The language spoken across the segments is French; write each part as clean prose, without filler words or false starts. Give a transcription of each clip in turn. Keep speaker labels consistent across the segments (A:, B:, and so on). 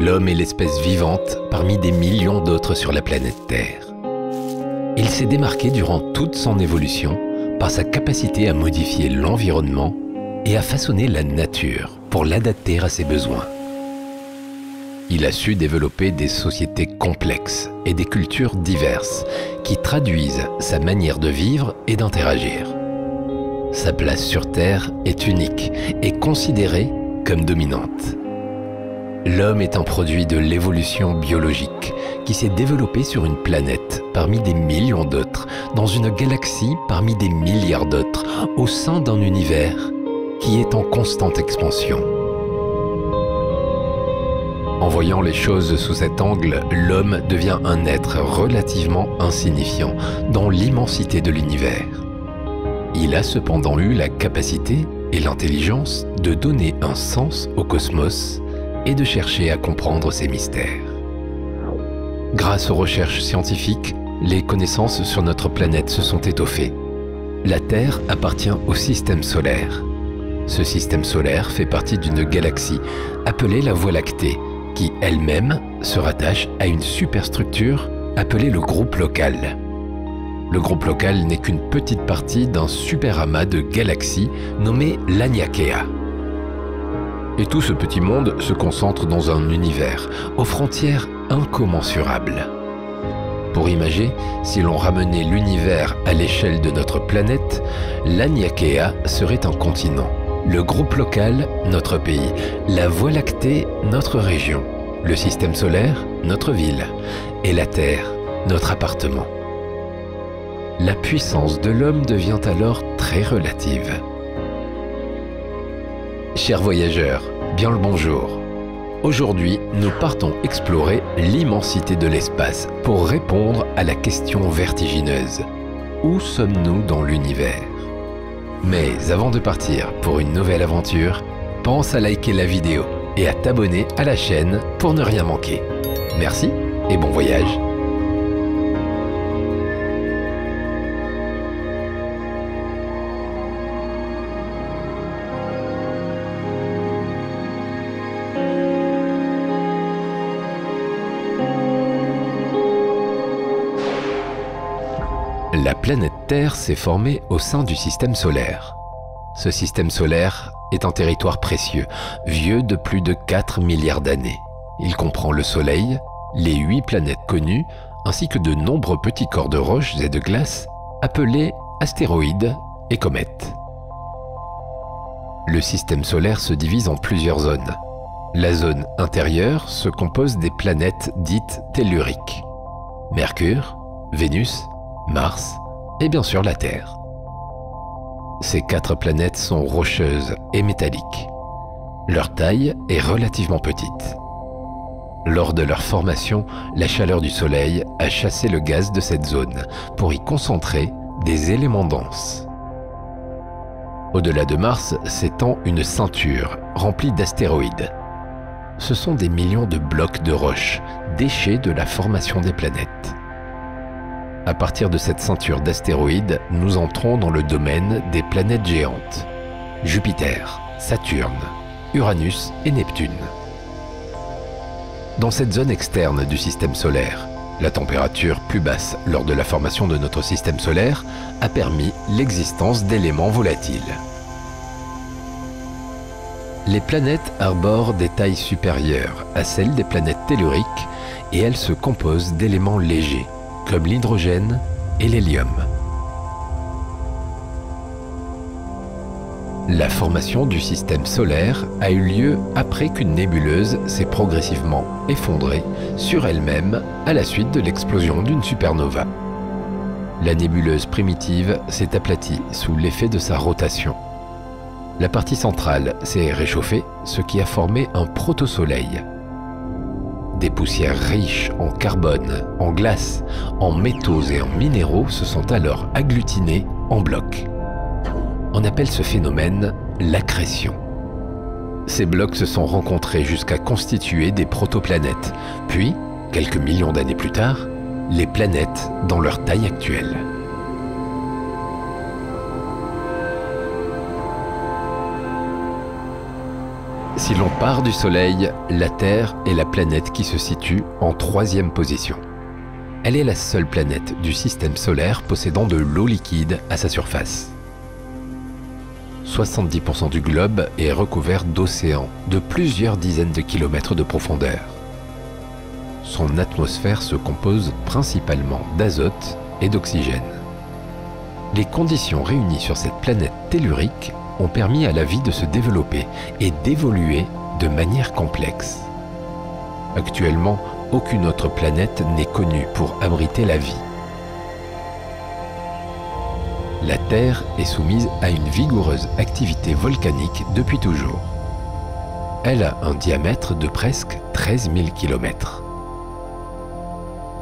A: L'homme est l'espèce vivante parmi des millions d'autres sur la planète Terre. Il s'est démarqué durant toute son évolution par sa capacité à modifier l'environnement et à façonner la nature pour l'adapter à ses besoins. Il a su développer des sociétés complexes et des cultures diverses qui traduisent sa manière de vivre et d'interagir. Sa place sur Terre est unique et considérée comme dominante. L'homme est un produit de l'évolution biologique qui s'est développé sur une planète parmi des millions d'autres, dans une galaxie parmi des milliards d'autres, au sein d'un univers qui est en constante expansion. En voyant les choses sous cet angle, l'homme devient un être relativement insignifiant dans l'immensité de l'univers. Il a cependant eu la capacité et l'intelligence de donner un sens au cosmos et de chercher à comprendre ses mystères. Grâce aux recherches scientifiques, les connaissances sur notre planète se sont étoffées. La Terre appartient au système solaire. Ce système solaire fait partie d'une galaxie appelée la Voie lactée, qui elle-même se rattache à une superstructure appelée le groupe local. Le groupe local n'est qu'une petite partie d'un super amas de galaxies nommé l'Aniakea. Et tout ce petit monde se concentre dans un univers aux frontières incommensurables. Pour imager, si l'on ramenait l'univers à l'échelle de notre planète, l'Aniakea serait un continent, le groupe local, notre pays, la Voie lactée, notre région, le système solaire, notre ville, et la Terre, notre appartement. La puissance de l'homme devient alors très relative. Chers voyageurs, bien le bonjour. Aujourd'hui, nous partons explorer l'immensité de l'espace pour répondre à la question vertigineuse. Où sommes-nous dans l'univers? Mais avant de partir pour une nouvelle aventure, pense à liker la vidéo et à t'abonner à la chaîne pour ne rien manquer. Merci et bon voyage! La planète Terre s'est formée au sein du système solaire. Ce système solaire est un territoire précieux, vieux de plus de 4 milliards d'années. Il comprend le Soleil, les 8 planètes connues, ainsi que de nombreux petits corps de roches et de glace appelés astéroïdes et comètes. Le système solaire se divise en plusieurs zones. La zone intérieure se compose des planètes dites telluriques. Mercure, Vénus, Mars et bien sûr la Terre. Ces 4 planètes sont rocheuses et métalliques. Leur taille est relativement petite. Lors de leur formation, la chaleur du Soleil a chassé le gaz de cette zone pour y concentrer des éléments denses. Au-delà de Mars s'étend une ceinture remplie d'astéroïdes. Ce sont des millions de blocs de roches, déchets de la formation des planètes. À partir de cette ceinture d'astéroïdes, nous entrons dans le domaine des planètes géantes. Jupiter, Saturne, Uranus et Neptune. Dans cette zone externe du système solaire, la température plus basse lors de la formation de notre système solaire a permis l'existence d'éléments volatiles. Les planètes arborent des tailles supérieures à celles des planètes telluriques et elles se composent d'éléments légers, comme l'hydrogène et l'hélium. La formation du système solaire a eu lieu après qu'une nébuleuse s'est progressivement effondrée sur elle-même à la suite de l'explosion d'une supernova. La nébuleuse primitive s'est aplatie sous l'effet de sa rotation. La partie centrale s'est réchauffée, ce qui a formé un protosoleil. Des poussières riches en carbone, en glace, en métaux et en minéraux se sont alors agglutinées en blocs. On appelle ce phénomène l'accrétion. Ces blocs se sont rencontrés jusqu'à constituer des protoplanètes, puis, quelques millions d'années plus tard, les planètes dans leur taille actuelle. Si l'on part du Soleil, la Terre est la planète qui se situe en 3e position. Elle est la seule planète du système solaire possédant de l'eau liquide à sa surface. 70% du globe est recouvert d'océans de plusieurs dizaines de kilomètres de profondeur. Son atmosphère se compose principalement d'azote et d'oxygène. Les conditions réunies sur cette planète tellurique ont permis à la vie de se développer et d'évoluer de manière complexe. Actuellement, aucune autre planète n'est connue pour abriter la vie. La Terre est soumise à une vigoureuse activité volcanique depuis toujours. Elle a un diamètre de presque 13 000 km.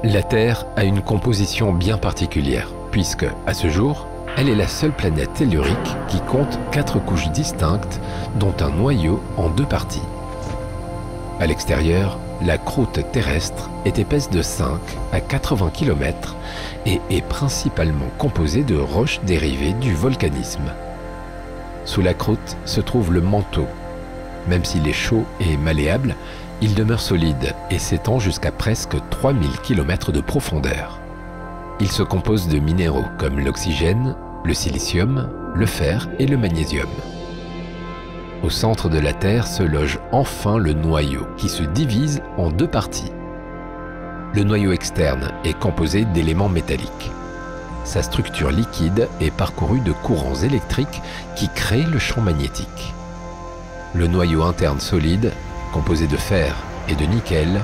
A: La Terre a une composition bien particulière, puisque, à ce jour, elle est la seule planète tellurique qui compte 4 couches distinctes, dont un noyau en 2 parties. À l'extérieur, la croûte terrestre est épaisse de 5 à 80 km et est principalement composée de roches dérivées du volcanisme. Sous la croûte se trouve le manteau. Même s'il est chaud et malléable, il demeure solide et s'étend jusqu'à presque 3000 km de profondeur. Il se compose de minéraux comme l'oxygène, le silicium, le fer et le magnésium. Au centre de la Terre se loge enfin le noyau, qui se divise en 2 parties. Le noyau externe est composé d'éléments métalliques. Sa structure liquide est parcourue de courants électriques qui créent le champ magnétique. Le noyau interne solide, composé de fer et de nickel,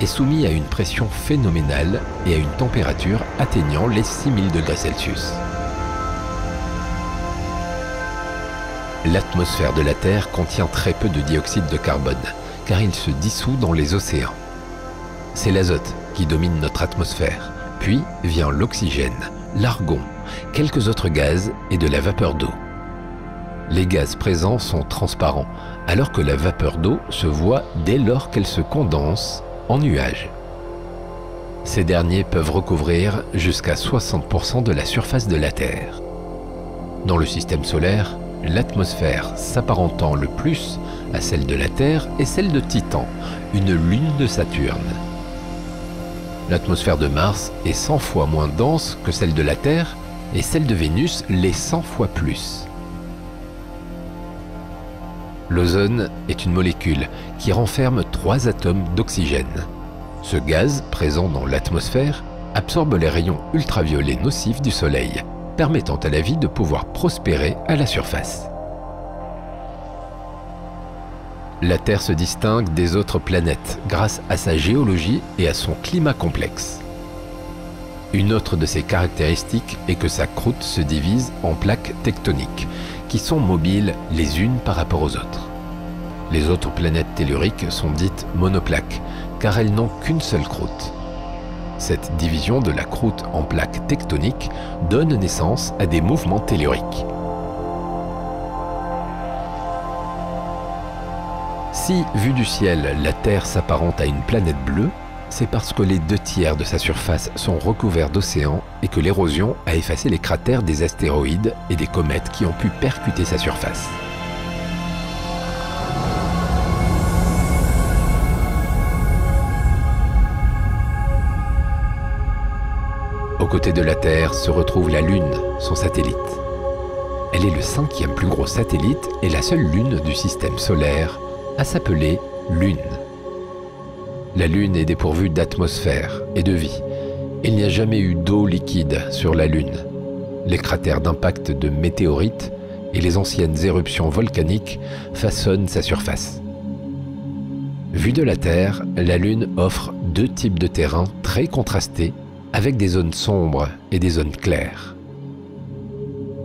A: est soumis à une pression phénoménale et à une température atteignant les 6000 degrés Celsius. L'atmosphère de la Terre contient très peu de dioxyde de carbone, car il se dissout dans les océans. C'est l'azote qui domine notre atmosphère, puis vient l'oxygène, l'argon, quelques autres gaz et de la vapeur d'eau. Les gaz présents sont transparents, alors que la vapeur d'eau se voit dès lors qu'elle se condense en nuages. Ces derniers peuvent recouvrir jusqu'à 60% de la surface de la Terre. Dans le système solaire, l'atmosphère s'apparentant le plus à celle de la Terre est celle de Titan, une lune de Saturne. L'atmosphère de Mars est 100 fois moins dense que celle de la Terre et celle de Vénus l'est 100 fois plus. L'ozone est une molécule qui renferme 3 atomes d'oxygène. Ce gaz, présent dans l'atmosphère, absorbe les rayons ultraviolets nocifs du Soleil, permettant à la vie de pouvoir prospérer à la surface. La Terre se distingue des autres planètes grâce à sa géologie et à son climat complexe. Une autre de ses caractéristiques est que sa croûte se divise en plaques tectoniques, qui sont mobiles les unes par rapport aux autres. Les autres planètes telluriques sont dites monoplaques, car elles n'ont qu'une seule croûte. Cette division de la croûte en plaques tectoniques donne naissance à des mouvements telluriques. Si, vue du ciel, la Terre s'apparente à une planète bleue, c'est parce que les 2 tiers de sa surface sont recouverts d'océans et que l'érosion a effacé les cratères des astéroïdes et des comètes qui ont pu percuter sa surface. Aux côtés de la Terre se retrouve la Lune, son satellite. Elle est le 5e plus gros satellite et la seule lune du système solaire à s'appeler Lune. La Lune est dépourvue d'atmosphère et de vie. Il n'y a jamais eu d'eau liquide sur la Lune. Les cratères d'impact de météorites et les anciennes éruptions volcaniques façonnent sa surface. Vue de la Terre, la Lune offre 2 types de terrains très contrastés avec des zones sombres et des zones claires.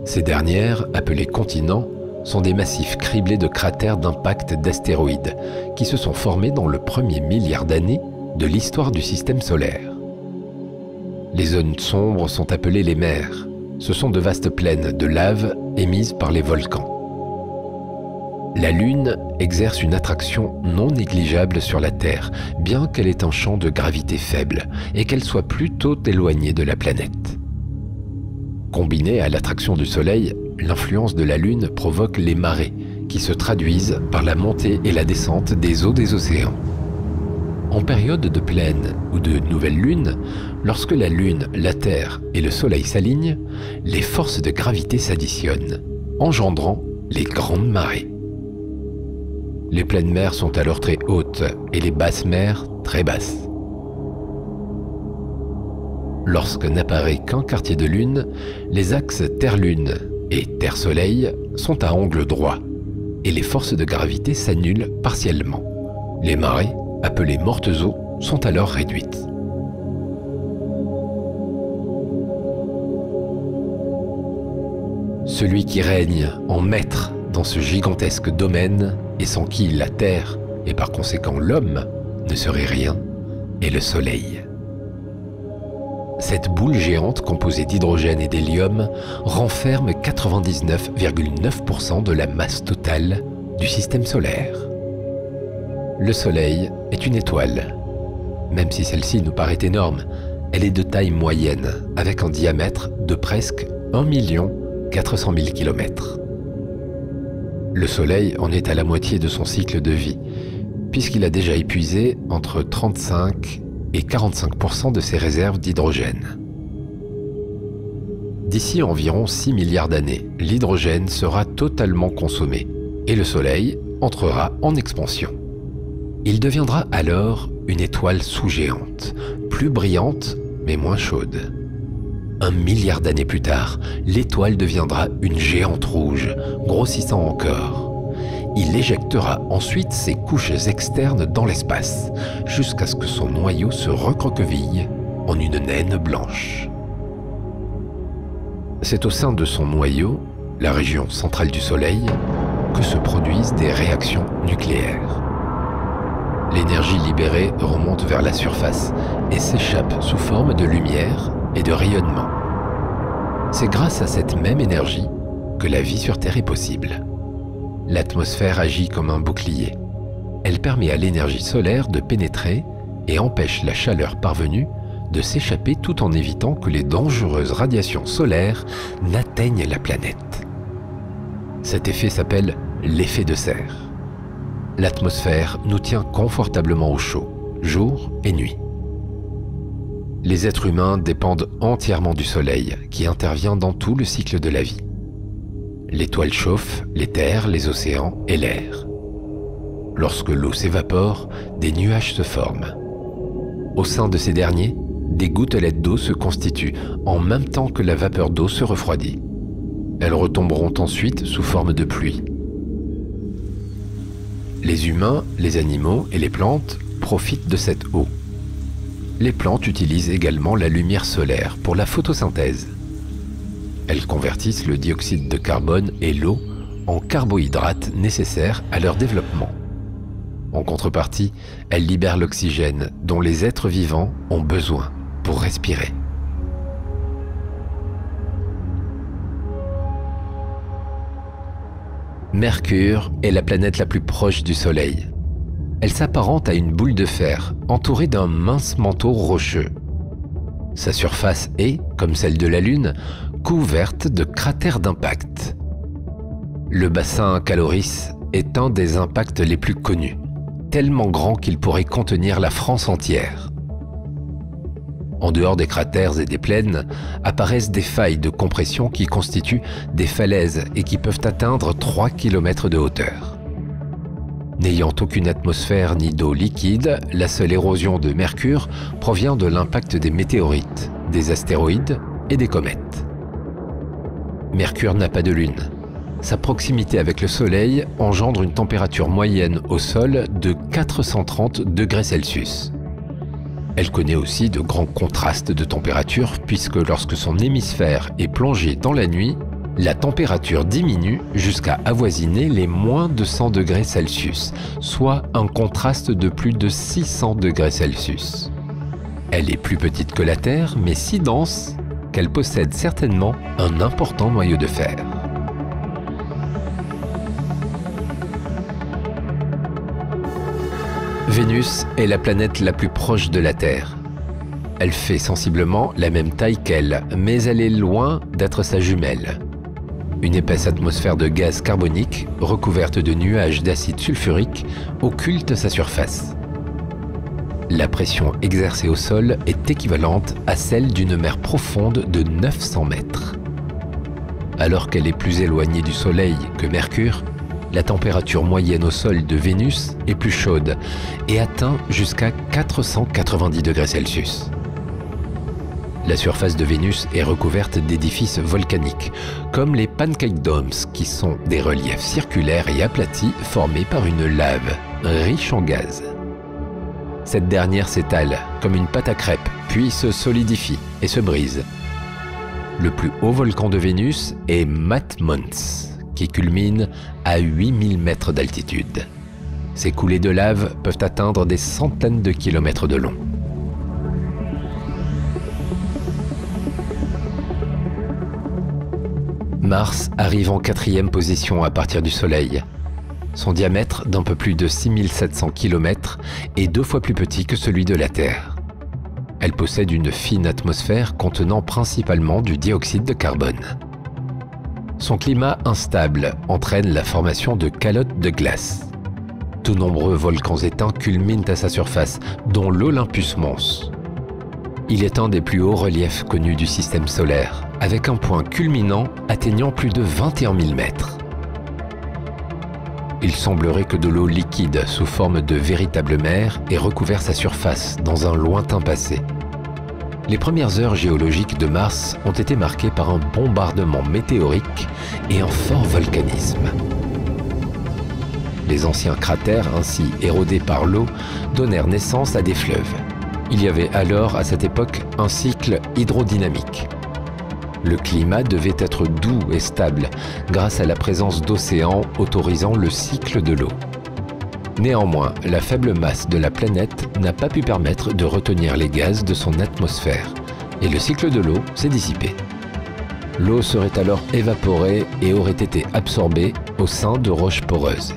A: Ces dernières, appelées continents, sont des massifs criblés de cratères d'impact d'astéroïdes qui se sont formés dans le premier milliard d'années de l'histoire du système solaire. Les zones sombres sont appelées les mers. Ce sont de vastes plaines de lave émises par les volcans. La Lune exerce une attraction non négligeable sur la Terre, bien qu'elle ait un champ de gravité faible et qu'elle soit plutôt éloignée de la planète. Combinée à l'attraction du Soleil, l'influence de la Lune provoque les marées, qui se traduisent par la montée et la descente des eaux des océans. En période de pleine ou de nouvelle lune, lorsque la Lune, la Terre et le Soleil s'alignent, les forces de gravité s'additionnent, engendrant les grandes marées. Les pleines mers sont alors très hautes et les basses mers très basses. Lorsque n'apparaît qu'un quartier de lune, les axes Terre-Lune et Terre-Soleil sont à angle droit et les forces de gravité s'annulent partiellement. Les marées, appelées mortes eaux, sont alors réduites. Celui qui règne en maître dans ce gigantesque domaine et sans qui la Terre, et par conséquent l'homme, ne serait rien, est le Soleil. Cette boule géante composée d'hydrogène et d'hélium renferme 99,9% de la masse totale du système solaire. Le Soleil est une étoile. Même si celle-ci nous paraît énorme, elle est de taille moyenne, avec un diamètre de presque 1 400 000 km. Le Soleil en est à la moitié de son cycle de vie, puisqu'il a déjà épuisé entre 35 et 45% de ses réserves d'hydrogène. D'ici environ 6 milliards d'années, l'hydrogène sera totalement consommé et le Soleil entrera en expansion. Il deviendra alors une étoile sous-géante, plus brillante mais moins chaude. 1 milliard d'années plus tard, l'étoile deviendra une géante rouge, grossissant encore. Il éjectera ensuite ses couches externes dans l'espace, jusqu'à ce que son noyau se recroqueville en une naine blanche. C'est au sein de son noyau, la région centrale du Soleil, que se produisent des réactions nucléaires. L'énergie libérée remonte vers la surface et s'échappe sous forme de lumière et de rayonnement. C'est grâce à cette même énergie que la vie sur Terre est possible. L'atmosphère agit comme un bouclier. Elle permet à l'énergie solaire de pénétrer et empêche la chaleur parvenue de s'échapper tout en évitant que les dangereuses radiations solaires n'atteignent la planète. Cet effet s'appelle l'effet de serre. L'atmosphère nous tient confortablement au chaud, jour et nuit. Les êtres humains dépendent entièrement du Soleil, qui intervient dans tout le cycle de la vie. L'étoile chauffe les terres, les océans et l'air. Lorsque l'eau s'évapore, des nuages se forment. Au sein de ces derniers, des gouttelettes d'eau se constituent en même temps que la vapeur d'eau se refroidit. Elles retomberont ensuite sous forme de pluie. Les humains, les animaux et les plantes profitent de cette eau. Les plantes utilisent également la lumière solaire pour la photosynthèse. Elles convertissent le dioxyde de carbone et l'eau en carbohydrates nécessaires à leur développement. En contrepartie, elles libèrent l'oxygène dont les êtres vivants ont besoin pour respirer. Mercure est la planète la plus proche du Soleil. Elle s'apparente à une boule de fer entourée d'un mince manteau rocheux. Sa surface est, comme celle de la Lune, couverte de cratères d'impact. Le bassin Caloris est un des impacts les plus connus, tellement grand qu'il pourrait contenir la France entière. En dehors des cratères et des plaines, apparaissent des failles de compression qui constituent des falaises et qui peuvent atteindre 3 km de hauteur. N'ayant aucune atmosphère ni d'eau liquide, la seule érosion de Mercure provient de l'impact des météorites, des astéroïdes et des comètes. Mercure n'a pas de lune. Sa proximité avec le Soleil engendre une température moyenne au sol de 430 degrés Celsius. Elle connaît aussi de grands contrastes de température puisque lorsque son hémisphère est plongé dans la nuit, la température diminue jusqu'à avoisiner les moins de 100 degrés Celsius, soit un contraste de plus de 600 degrés Celsius. Elle est plus petite que la Terre, mais si dense qu'elle possède certainement un important noyau de fer. Vénus est la planète la plus proche de la Terre. Elle fait sensiblement la même taille qu'elle, mais elle est loin d'être sa jumelle. Une épaisse atmosphère de gaz carbonique, recouverte de nuages d'acide sulfurique, occulte sa surface. La pression exercée au sol est équivalente à celle d'une mer profonde de 900 mètres. Alors qu'elle est plus éloignée du Soleil que Mercure, la température moyenne au sol de Vénus est plus chaude et atteint jusqu'à 490 degrés Celsius. La surface de Vénus est recouverte d'édifices volcaniques, comme les Pancake Domes, qui sont des reliefs circulaires et aplatis formés par une lave riche en gaz. Cette dernière s'étale comme une pâte à crêpes, puis se solidifie et se brise. Le plus haut volcan de Vénus est Matmos, qui culmine à 8000 mètres d'altitude. Ces coulées de lave peuvent atteindre des centaines de kilomètres de long. Mars arrive en 4e position à partir du Soleil. Son diamètre, d'un peu plus de 6700 km, est 2 fois plus petit que celui de la Terre. Elle possède une fine atmosphère contenant principalement du dioxyde de carbone. Son climat instable entraîne la formation de calottes de glace. De nombreux volcans éteints culminent à sa surface, dont l'Olympus Mons. Il est un des plus hauts reliefs connus du système solaire, avec un point culminant atteignant plus de 21 000 mètres. Il semblerait que de l'eau liquide sous forme de véritable mer ait recouvert sa surface dans un lointain passé. Les premières heures géologiques de Mars ont été marquées par un bombardement météorique et un fort volcanisme. Les anciens cratères, ainsi érodés par l'eau, donnèrent naissance à des fleuves. Il y avait alors, à cette époque, un cycle hydrodynamique. Le climat devait être doux et stable grâce à la présence d'océans autorisant le cycle de l'eau. Néanmoins, la faible masse de la planète n'a pas pu permettre de retenir les gaz de son atmosphère et le cycle de l'eau s'est dissipé. L'eau serait alors évaporée et aurait été absorbée au sein de roches poreuses.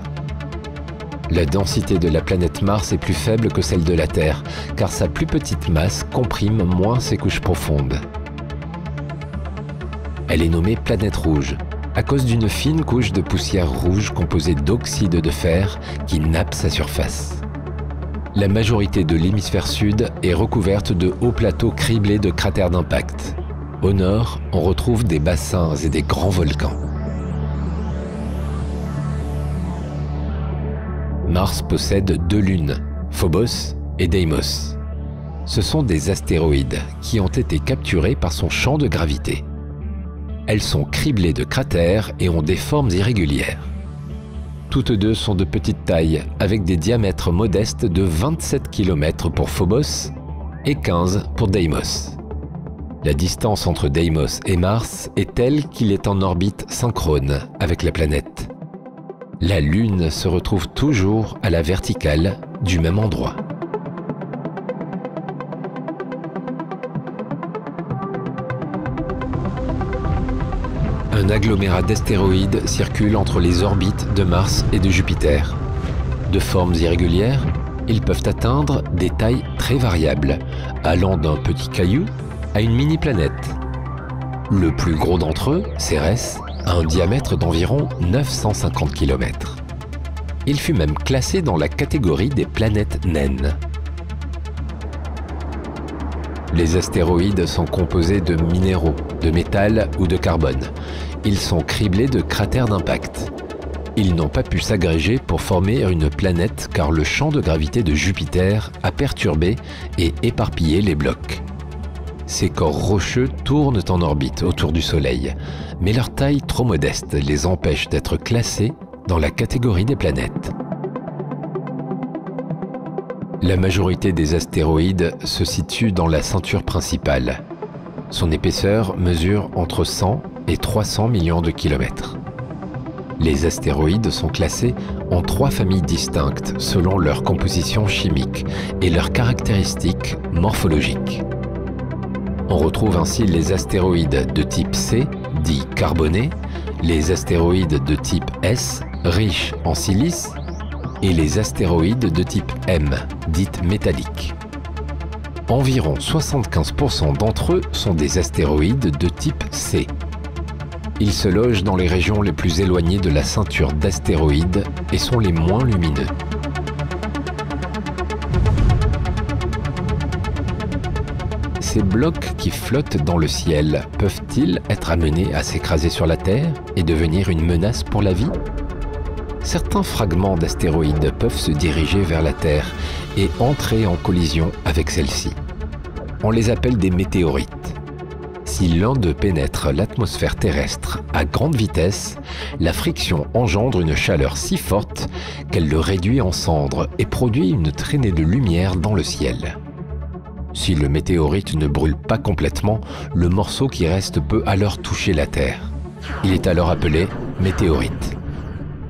A: La densité de la planète Mars est plus faible que celle de la Terre, car sa plus petite masse comprime moins ses couches profondes. Elle est nommée planète rouge, à cause d'une fine couche de poussière rouge composée d'oxyde de fer qui nappe sa surface. La majorité de l'hémisphère sud est recouverte de hauts plateaux criblés de cratères d'impact. Au nord, on retrouve des bassins et des grands volcans. Mars possède 2 lunes, Phobos et Deimos. Ce sont des astéroïdes qui ont été capturés par son champ de gravité. Elles sont criblées de cratères et ont des formes irrégulières. Toutes deux sont de petite taille, avec des diamètres modestes de 27 km pour Phobos et 15 pour Deimos. La distance entre Deimos et Mars est telle qu'il est en orbite synchrone avec la planète. La Lune se retrouve toujours à la verticale du même endroit. Un agglomérat d'astéroïdes circule entre les orbites de Mars et de Jupiter. De formes irrégulières, ils peuvent atteindre des tailles très variables, allant d'un petit caillou à une mini-planète. Le plus gros d'entre eux, Cérès, a un diamètre d'environ 950 km. Il fut même classé dans la catégorie des planètes naines. Les astéroïdes sont composés de minéraux, de métal ou de carbone. Ils sont criblés de cratères d'impact. Ils n'ont pas pu s'agréger pour former une planète car le champ de gravité de Jupiter a perturbé et éparpillé les blocs. Ces corps rocheux tournent en orbite autour du Soleil, mais leur taille trop modeste les empêche d'être classés dans la catégorie des planètes. La majorité des astéroïdes se situe dans la ceinture principale. Son épaisseur mesure entre 100 et 300 millions de kilomètres. Les astéroïdes sont classés en 3 familles distinctes selon leur composition chimique et leurs caractéristiques morphologiques. On retrouve ainsi les astéroïdes de type C, dits carbonés, les astéroïdes de type S, riches en silice, et les astéroïdes de type M, dites métalliques. Environ 75% d'entre eux sont des astéroïdes de type C. Ils se logent dans les régions les plus éloignées de la ceinture d'astéroïdes et sont les moins lumineux. Ces blocs qui flottent dans le ciel peuvent-ils être amenés à s'écraser sur la Terre et devenir une menace pour la vie? Certains fragments d'astéroïdes peuvent se diriger vers la Terre et entrer en collision avec celle-ci. On les appelle des météorites. Si l'un d'eux pénètre l'atmosphère terrestre à grande vitesse, la friction engendre une chaleur si forte qu'elle le réduit en cendres et produit une traînée de lumière dans le ciel. Si le météorite ne brûle pas complètement, le morceau qui reste peut alors toucher la Terre. Il est alors appelé météorite.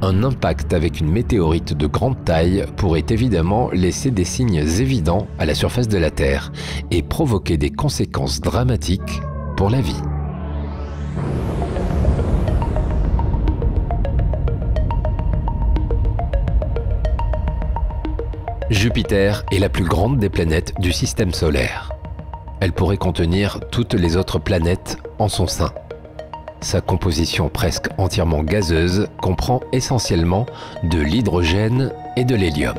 A: Un impact avec une météorite de grande taille pourrait évidemment laisser des signes évidents à la surface de la Terre et provoquer des conséquences dramatiques pour la vie. Jupiter est la plus grande des planètes du système solaire. Elle pourrait contenir toutes les autres planètes en son sein. Sa composition presque entièrement gazeuse comprend essentiellement de l'hydrogène et de l'hélium.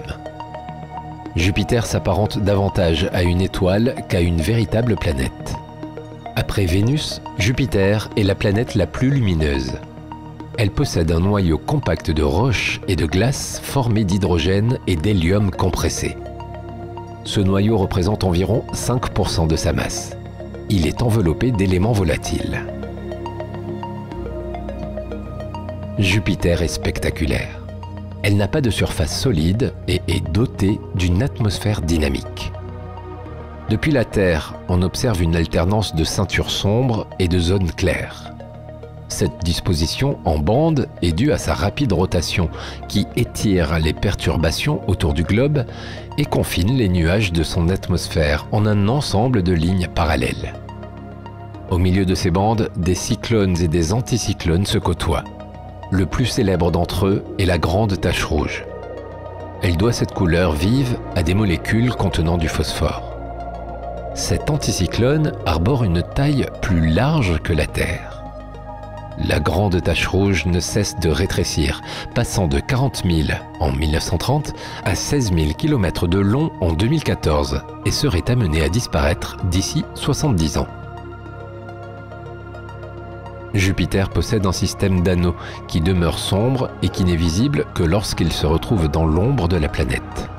A: Jupiter s'apparente davantage à une étoile qu'à une véritable planète. Après Vénus, Jupiter est la planète la plus lumineuse. Elle possède un noyau compact de roches et de glace formé d'hydrogène et d'hélium compressé. Ce noyau représente environ 5% de sa masse. Il est enveloppé d'éléments volatiles. Jupiter est spectaculaire. Elle n'a pas de surface solide et est dotée d'une atmosphère dynamique. Depuis la Terre, on observe une alternance de ceintures sombres et de zones claires. Cette disposition en bande est due à sa rapide rotation qui étire les perturbations autour du globe et confine les nuages de son atmosphère en un ensemble de lignes parallèles. Au milieu de ces bandes, des cyclones et des anticyclones se côtoient. Le plus célèbre d'entre eux est la Grande Tache Rouge. Elle doit cette couleur vive à des molécules contenant du phosphore. Cet anticyclone arbore une taille plus large que la Terre. La Grande Tache Rouge ne cesse de rétrécir, passant de 40 000 en 1930 à 16 000 km de long en 2014 et serait amenée à disparaître d'ici 70 ans. Jupiter possède un système d'anneaux qui demeure sombre et qui n'est visible que lorsqu'il se retrouve dans l'ombre de la planète.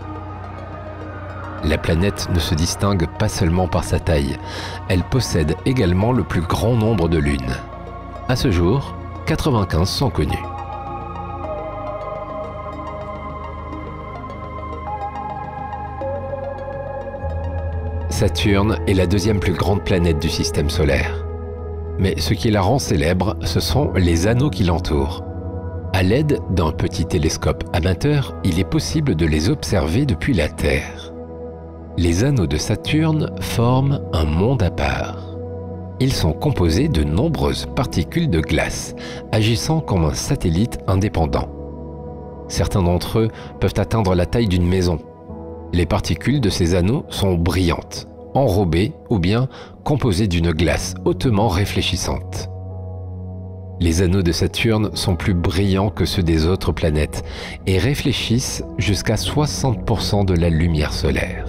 A: La planète ne se distingue pas seulement par sa taille, elle possède également le plus grand nombre de lunes. À ce jour, 95 sont connues. Saturne est la deuxième plus grande planète du système solaire. Mais ce qui la rend célèbre, ce sont les anneaux qui l'entourent. À l'aide d'un petit télescope amateur, il est possible de les observer depuis la Terre. Les anneaux de Saturne forment un monde à part. Ils sont composés de nombreuses particules de glace, agissant comme un satellite indépendant. Certains d'entre eux peuvent atteindre la taille d'une maison. Les particules de ces anneaux sont brillantes, enrobées ou bien composées d'une glace hautement réfléchissante. Les anneaux de Saturne sont plus brillants que ceux des autres planètes et réfléchissent jusqu'à 60% de la lumière solaire.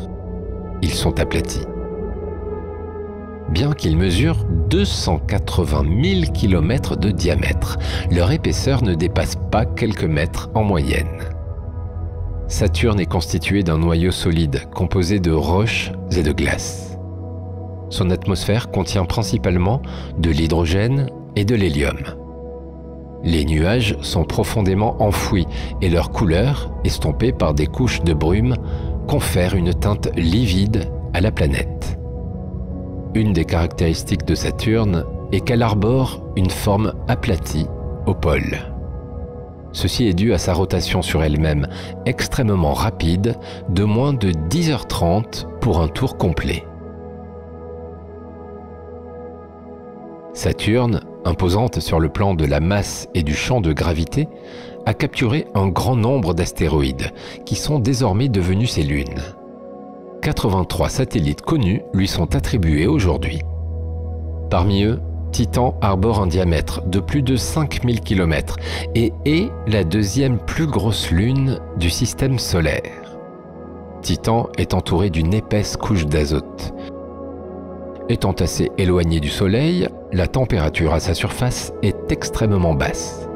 A: Ils sont aplatis. Bien qu'ils mesurent 280 000 km de diamètre, leur épaisseur ne dépasse pas quelques mètres en moyenne. Saturne est constitué d'un noyau solide composé de roches et de glace. Son atmosphère contient principalement de l'hydrogène et de l'hélium. Les nuages sont profondément enfouis et leur couleur, estompée par des couches de brume, confère une teinte livide à la planète. Une des caractéristiques de Saturne est qu'elle arbore une forme aplatie au pôle. Ceci est dû à sa rotation sur elle-même, extrêmement rapide, de moins de 10h30 pour un tour complet. Saturne, imposante sur le plan de la masse et du champ de gravité, a capturé un grand nombre d'astéroïdes qui sont désormais devenus ses lunes. 83 satellites connus lui sont attribués aujourd'hui. Parmi eux, Titan arbore un diamètre de plus de 5000 km et est la deuxième plus grosse lune du système solaire. Titan est entouré d'une épaisse couche d'azote. Étant assez éloigné du Soleil, la température à sa surface est extrêmement basse.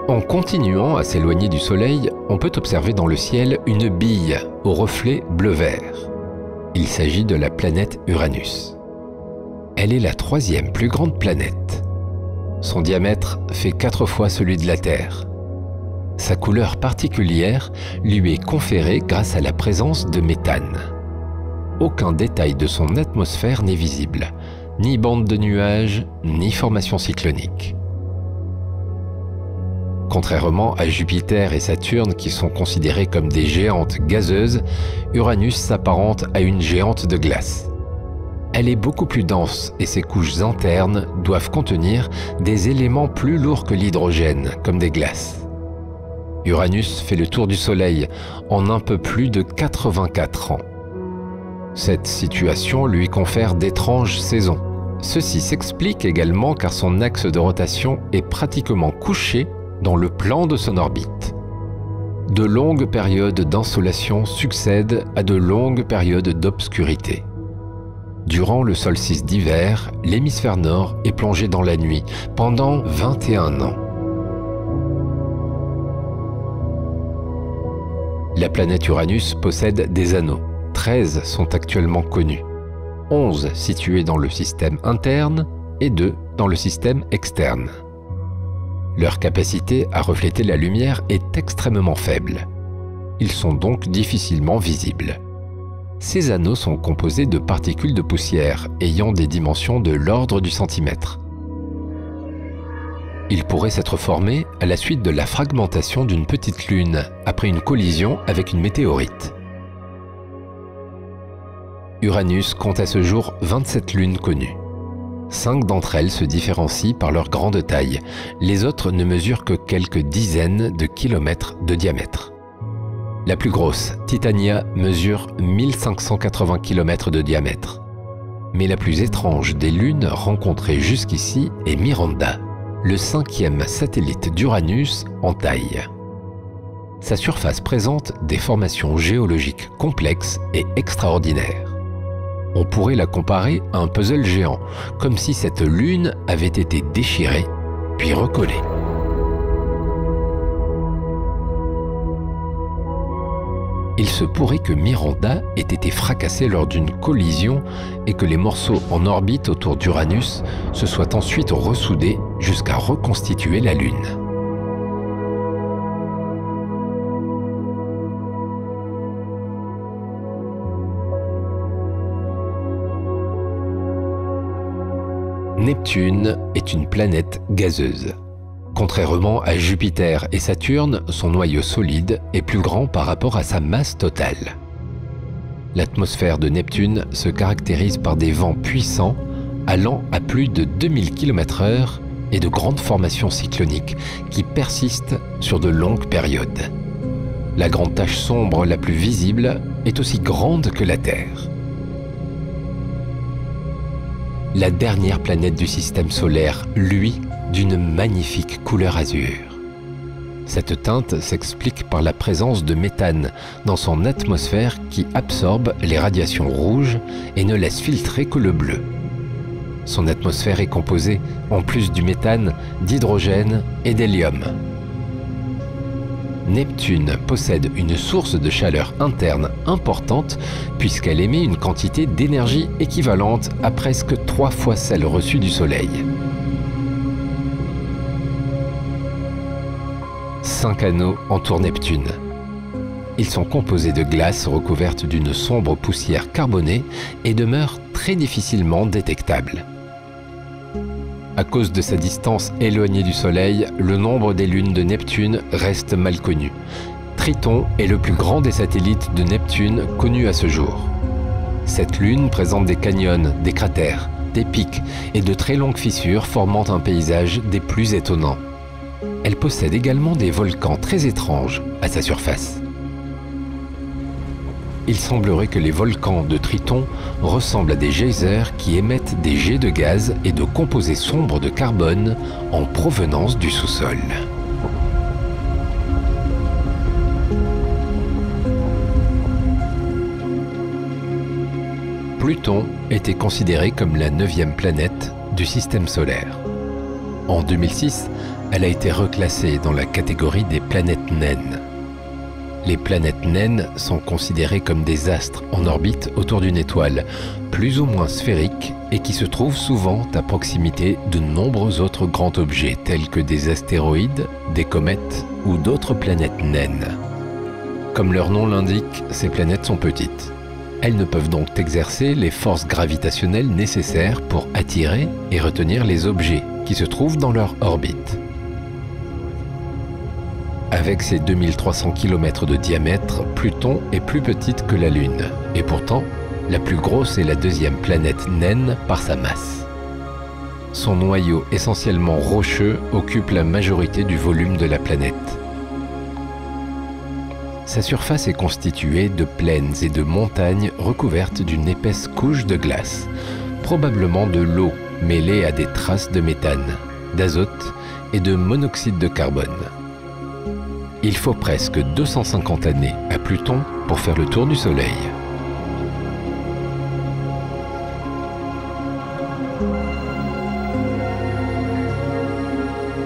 A: En continuant à s'éloigner du Soleil, on peut observer dans le ciel une bille au reflet bleu-vert. Il s'agit de la planète Uranus. Elle est la troisième plus grande planète. Son diamètre fait 4 fois celui de la Terre. Sa couleur particulière lui est conférée grâce à la présence de méthane. Aucun détail de son atmosphère n'est visible, ni bande de nuages, ni formation cyclonique. Contrairement à Jupiter et Saturne qui sont considérées comme des géantes gazeuses, Uranus s'apparente à une géante de glace. Elle est beaucoup plus dense et ses couches internes doivent contenir des éléments plus lourds que l'hydrogène, comme des glaces. Uranus fait le tour du Soleil en un peu plus de 84 ans. Cette situation lui confère d'étranges saisons. Ceci s'explique également car son axe de rotation est pratiquement couché dans le plan de son orbite. De longues périodes d'insolation succèdent à de longues périodes d'obscurité. Durant le solstice d'hiver, l'hémisphère nord est plongé dans la nuit pendant 21 ans. La planète Uranus possède des anneaux. 13 sont actuellement connus. 11 situés dans le système interne et 2 dans le système externe. Leur capacité à refléter la lumière est extrêmement faible. Ils sont donc difficilement visibles. Ces anneaux sont composés de particules de poussière ayant des dimensions de l'ordre du centimètre. Ils pourraient s'être formés à la suite de la fragmentation d'une petite lune après une collision avec une météorite. Uranus compte à ce jour 27 lunes connues. 5 d'entre elles se différencient par leur grande taille. Les autres ne mesurent que quelques dizaines de kilomètres de diamètre. La plus grosse, Titania, mesure 1580 km de diamètre. Mais la plus étrange des lunes rencontrées jusqu'ici est Miranda, le 5e satellite d'Uranus en taille. Sa surface présente des formations géologiques complexes et extraordinaires. On pourrait la comparer à un puzzle géant, comme si cette lune avait été déchirée, puis recollée. Il se pourrait que Miranda ait été fracassée lors d'une collision et que les morceaux en orbite autour d'Uranus se soient ensuite ressoudés jusqu'à reconstituer la Lune. Neptune est une planète gazeuse. Contrairement à Jupiter et Saturne, son noyau solide est plus grand par rapport à sa masse totale. L'atmosphère de Neptune se caractérise par des vents puissants allant à plus de 2000 km/h et de grandes formations cycloniques qui persistent sur de longues périodes. La grande tache sombre la plus visible est aussi grande que la Terre. La dernière planète du système solaire, lui, d'une magnifique couleur azur. Cette teinte s'explique par la présence de méthane dans son atmosphère qui absorbe les radiations rouges et ne laisse filtrer que le bleu. Son atmosphère est composée, en plus du méthane, d'hydrogène et d'hélium. Neptune possède une source de chaleur interne importante puisqu'elle émet une quantité d'énergie équivalente à presque 3 fois celle reçue du Soleil. 5 anneaux entourent Neptune. Ils sont composés de glace recouverte d'une sombre poussière carbonée et demeurent très difficilement détectables. À cause de sa distance éloignée du Soleil, le nombre des lunes de Neptune reste mal connu. Triton est le plus grand des satellites de Neptune connus à ce jour. Cette lune présente des canyons, des cratères, des pics et de très longues fissures formant un paysage des plus étonnants. elle possède également des volcans très étranges à sa surface. Il semblerait que les volcans de Triton ressemblent à des geysers qui émettent des jets de gaz et de composés sombres de carbone en provenance du sous-sol. Pluton était considérée comme la 9e planète du système solaire. En 2006, elle a été reclassée dans la catégorie des planètes naines. Les planètes naines sont considérées comme des astres en orbite autour d'une étoile, plus ou moins sphérique, et qui se trouvent souvent à proximité de nombreux autres grands objets tels que des astéroïdes, des comètes ou d'autres planètes naines. Comme leur nom l'indique, ces planètes sont petites. Elles ne peuvent donc exercer les forces gravitationnelles nécessaires pour attirer et retenir les objets qui se trouvent dans leur orbite. Avec ses 2300 km de diamètre, Pluton est plus petite que la Lune, et pourtant, la plus grosse est la 2e planète naine par sa masse. Son noyau essentiellement rocheux occupe la majorité du volume de la planète. Sa surface est constituée de plaines et de montagnes recouvertes d'une épaisse couche de glace, probablement de l'eau mêlée à des traces de méthane, d'azote et de monoxyde de carbone. Il faut presque 250 années à Pluton pour faire le tour du Soleil.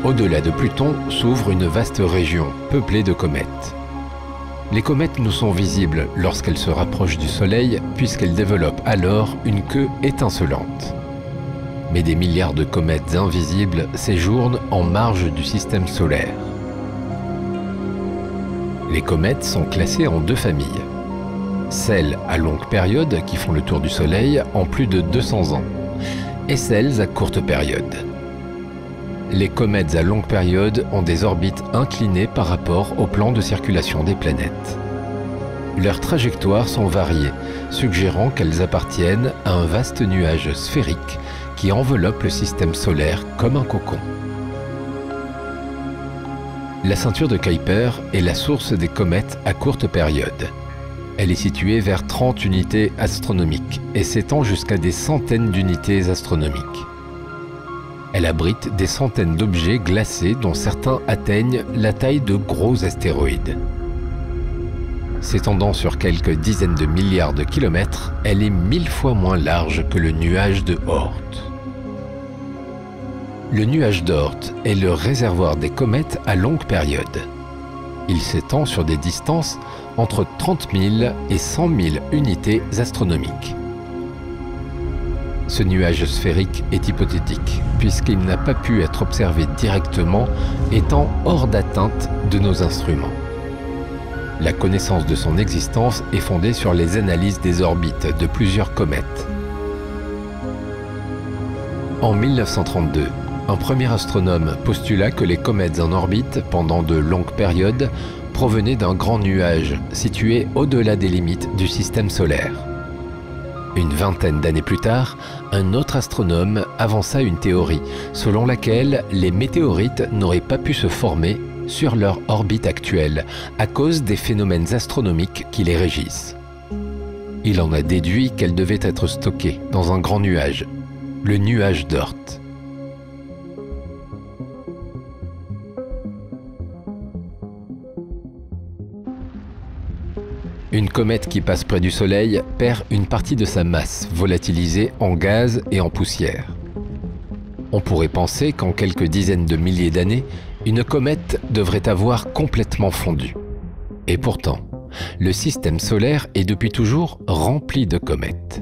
A: Au-delà de Pluton s'ouvre une vaste région peuplée de comètes. Les comètes nous sont visibles lorsqu'elles se rapprochent du Soleil puisqu'elles développent alors une queue étincelante. Mais des milliards de comètes invisibles séjournent en marge du système solaire. Les comètes sont classées en 2 familles. Celles à longue période qui font le tour du Soleil en plus de 200 ans et celles à courte période. Les comètes à longue période ont des orbites inclinées par rapport au plan de circulation des planètes. Leurs trajectoires sont variées, suggérant qu'elles appartiennent à un vaste nuage sphérique qui enveloppe le système solaire comme un cocon. La ceinture de Kuiper est la source des comètes à courte période. Elle est située vers 30 unités astronomiques et s'étend jusqu'à des centaines d'unités astronomiques. Elle abrite des centaines d'objets glacés dont certains atteignent la taille de gros astéroïdes. S'étendant sur quelques dizaines de milliards de kilomètres, elle est 1000 fois moins large que le nuage de Oort. Le nuage d'Oort est le réservoir des comètes à longue période. Il s'étend sur des distances entre 30 000 et 100 000 unités astronomiques. Ce nuage sphérique est hypothétique, puisqu'il n'a pas pu être observé directement, étant hors d'atteinte de nos instruments. La connaissance de son existence est fondée sur les analyses des orbites de plusieurs comètes. En 1932, un premier astronome postula que les comètes en orbite pendant de longues périodes provenaient d'un grand nuage situé au-delà des limites du système solaire. Une vingtaine d'années plus tard, un autre astronome avança une théorie selon laquelle les météorites n'auraient pas pu se former sur leur orbite actuelle à cause des phénomènes astronomiques qui les régissent. Il en a déduit qu'elles devaient être stockées dans un grand nuage, le nuage d'Oort. Une comète qui passe près du Soleil perd une partie de sa masse, volatilisée en gaz et en poussière. On pourrait penser qu'en quelques dizaines de milliers d'années, une comète devrait avoir complètement fondu. Et pourtant, le système solaire est depuis toujours rempli de comètes.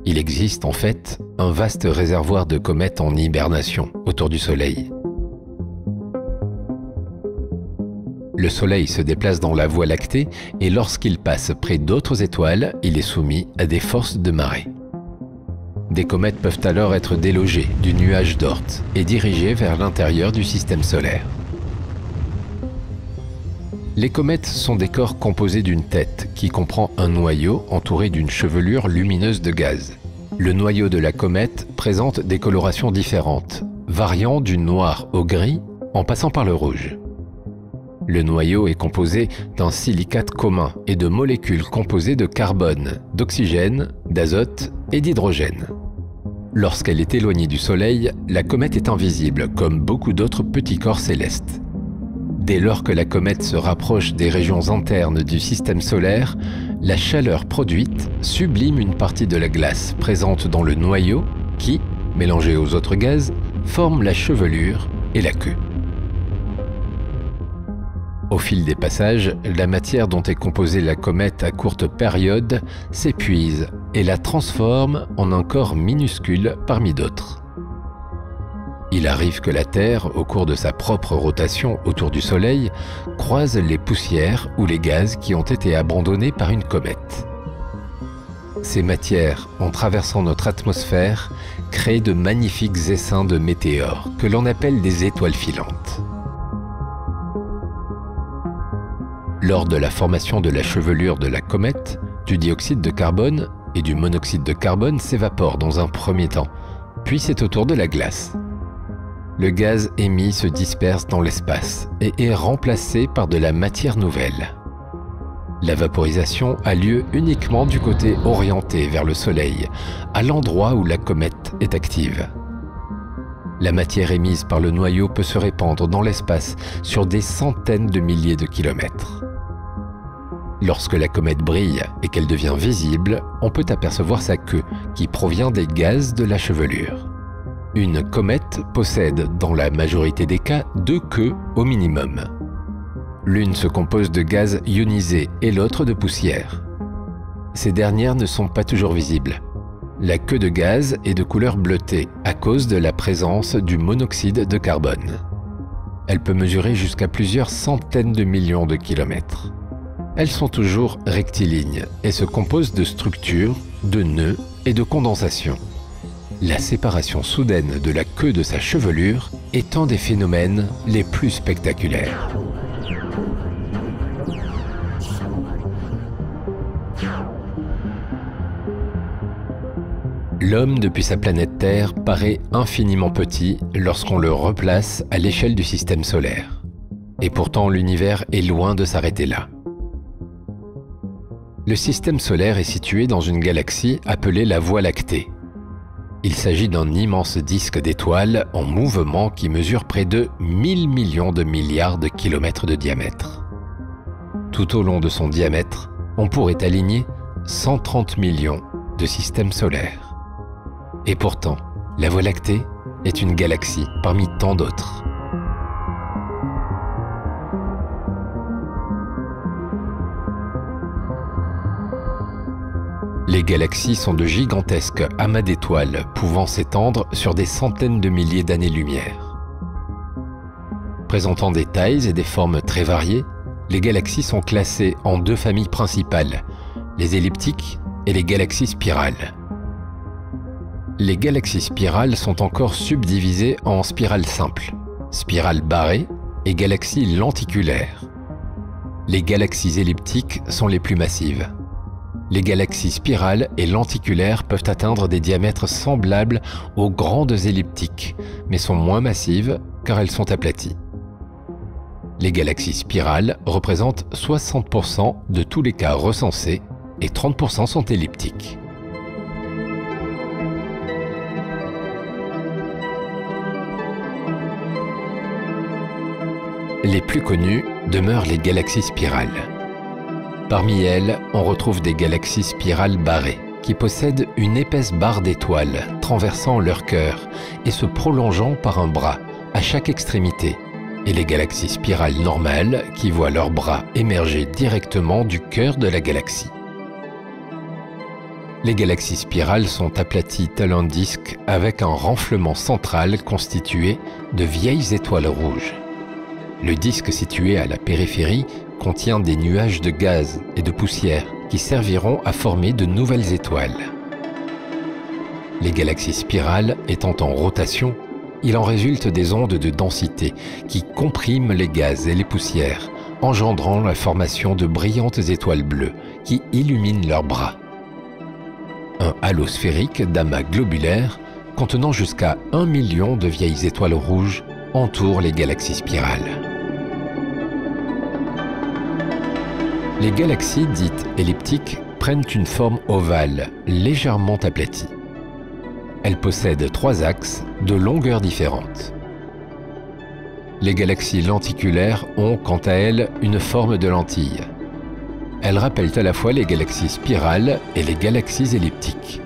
A: Il existe en fait un vaste réservoir de comètes en hibernation autour du Soleil. Le Soleil se déplace dans la Voie lactée et lorsqu'il passe près d'autres étoiles, il est soumis à des forces de marée. Des comètes peuvent alors être délogées du nuage d'Oort et dirigées vers l'intérieur du système solaire. Les comètes sont des corps composés d'une tête qui comprend un noyau entouré d'une chevelure lumineuse de gaz. Le noyau de la comète présente des colorations différentes, variant du noir au gris en passant par le rouge. Le noyau est composé d'un silicate commun et de molécules composées de carbone, d'oxygène, d'azote et d'hydrogène. Lorsqu'elle est éloignée du Soleil, la comète est invisible, comme beaucoup d'autres petits corps célestes. Dès lors que la comète se rapproche des régions internes du système solaire, la chaleur produite sublime une partie de la glace présente dans le noyau qui, mélangée aux autres gaz, forme la chevelure et la queue. Au fil des passages, la matière dont est composée la comète à courte période s'épuise et la transforme en un corps minuscule parmi d'autres. Il arrive que la Terre, au cours de sa propre rotation autour du Soleil, croise les poussières ou les gaz qui ont été abandonnés par une comète. Ces matières, en traversant notre atmosphère, créent de magnifiques essaims de météores que l'on appelle des étoiles filantes. Lors de la formation de la chevelure de la comète, du dioxyde de carbone et du monoxyde de carbone s'évaporent dans un premier temps, puis c'est au tour de la glace. Le gaz émis se disperse dans l'espace et est remplacé par de la matière nouvelle. La vaporisation a lieu uniquement du côté orienté vers le Soleil, à l'endroit où la comète est active. La matière émise par le noyau peut se répandre dans l'espace sur des centaines de milliers de kilomètres. Lorsque la comète brille et qu'elle devient visible, on peut apercevoir sa queue qui provient des gaz de la chevelure. Une comète possède, dans la majorité des cas, 2 queues au minimum. L'une se compose de gaz ionisés et l'autre de poussière. Ces dernières ne sont pas toujours visibles. La queue de gaz est de couleur bleutée à cause de la présence du monoxyde de carbone. Elle peut mesurer jusqu'à plusieurs centaines de millions de kilomètres. Elles sont toujours rectilignes et se composent de structures, de nœuds et de condensations. La séparation soudaine de la queue de sa chevelure est un des phénomènes les plus spectaculaires. L'homme, depuis sa planète Terre, paraît infiniment petit lorsqu'on le replace à l'échelle du système solaire. Et pourtant, l'univers est loin de s'arrêter là. Le système solaire est situé dans une galaxie appelée la Voie lactée. Il s'agit d'un immense disque d'étoiles en mouvement qui mesure près de 1000 millions de milliards de kilomètres de diamètre. Tout au long de son diamètre, on pourrait aligner 130 millions de systèmes solaires. Et pourtant, la Voie lactée est une galaxie parmi tant d'autres. Les galaxies sont de gigantesques amas d'étoiles pouvant s'étendre sur des centaines de milliers d'années-lumière. Présentant des tailles et des formes très variées, les galaxies sont classées en 2 familles principales, les elliptiques et les galaxies spirales. Les galaxies spirales sont encore subdivisées en spirales simples, spirales barrées et galaxies lenticulaires. Les galaxies elliptiques sont les plus massives. Les galaxies spirales et lenticulaires peuvent atteindre des diamètres semblables aux grandes elliptiques, mais sont moins massives car elles sont aplaties. Les galaxies spirales représentent 60% de tous les cas recensés et 30% sont elliptiques. Les plus connues demeurent les galaxies spirales. Parmi elles, on retrouve des galaxies spirales barrées, qui possèdent une épaisse barre d'étoiles traversant leur cœur et se prolongeant par un bras à chaque extrémité, et les galaxies spirales normales qui voient leurs bras émerger directement du cœur de la galaxie. Les galaxies spirales sont aplaties tel un disque avec un renflement central constitué de vieilles étoiles rouges. Le disque situé à la périphérie contient des nuages de gaz et de poussière qui serviront à former de nouvelles étoiles. Les galaxies spirales étant en rotation, il en résulte des ondes de densité qui compriment les gaz et les poussières, engendrant la formation de brillantes étoiles bleues qui illuminent leurs bras. Un halo sphérique d'amas globulaires contenant jusqu'à 1 million de vieilles étoiles rouges entourent les galaxies spirales. Les galaxies dites elliptiques prennent une forme ovale, légèrement aplatie. Elles possèdent 3 axes de longueurs différentes. Les galaxies lenticulaires ont, quant à elles, une forme de lentille. Elles rappellent à la fois les galaxies spirales et les galaxies elliptiques.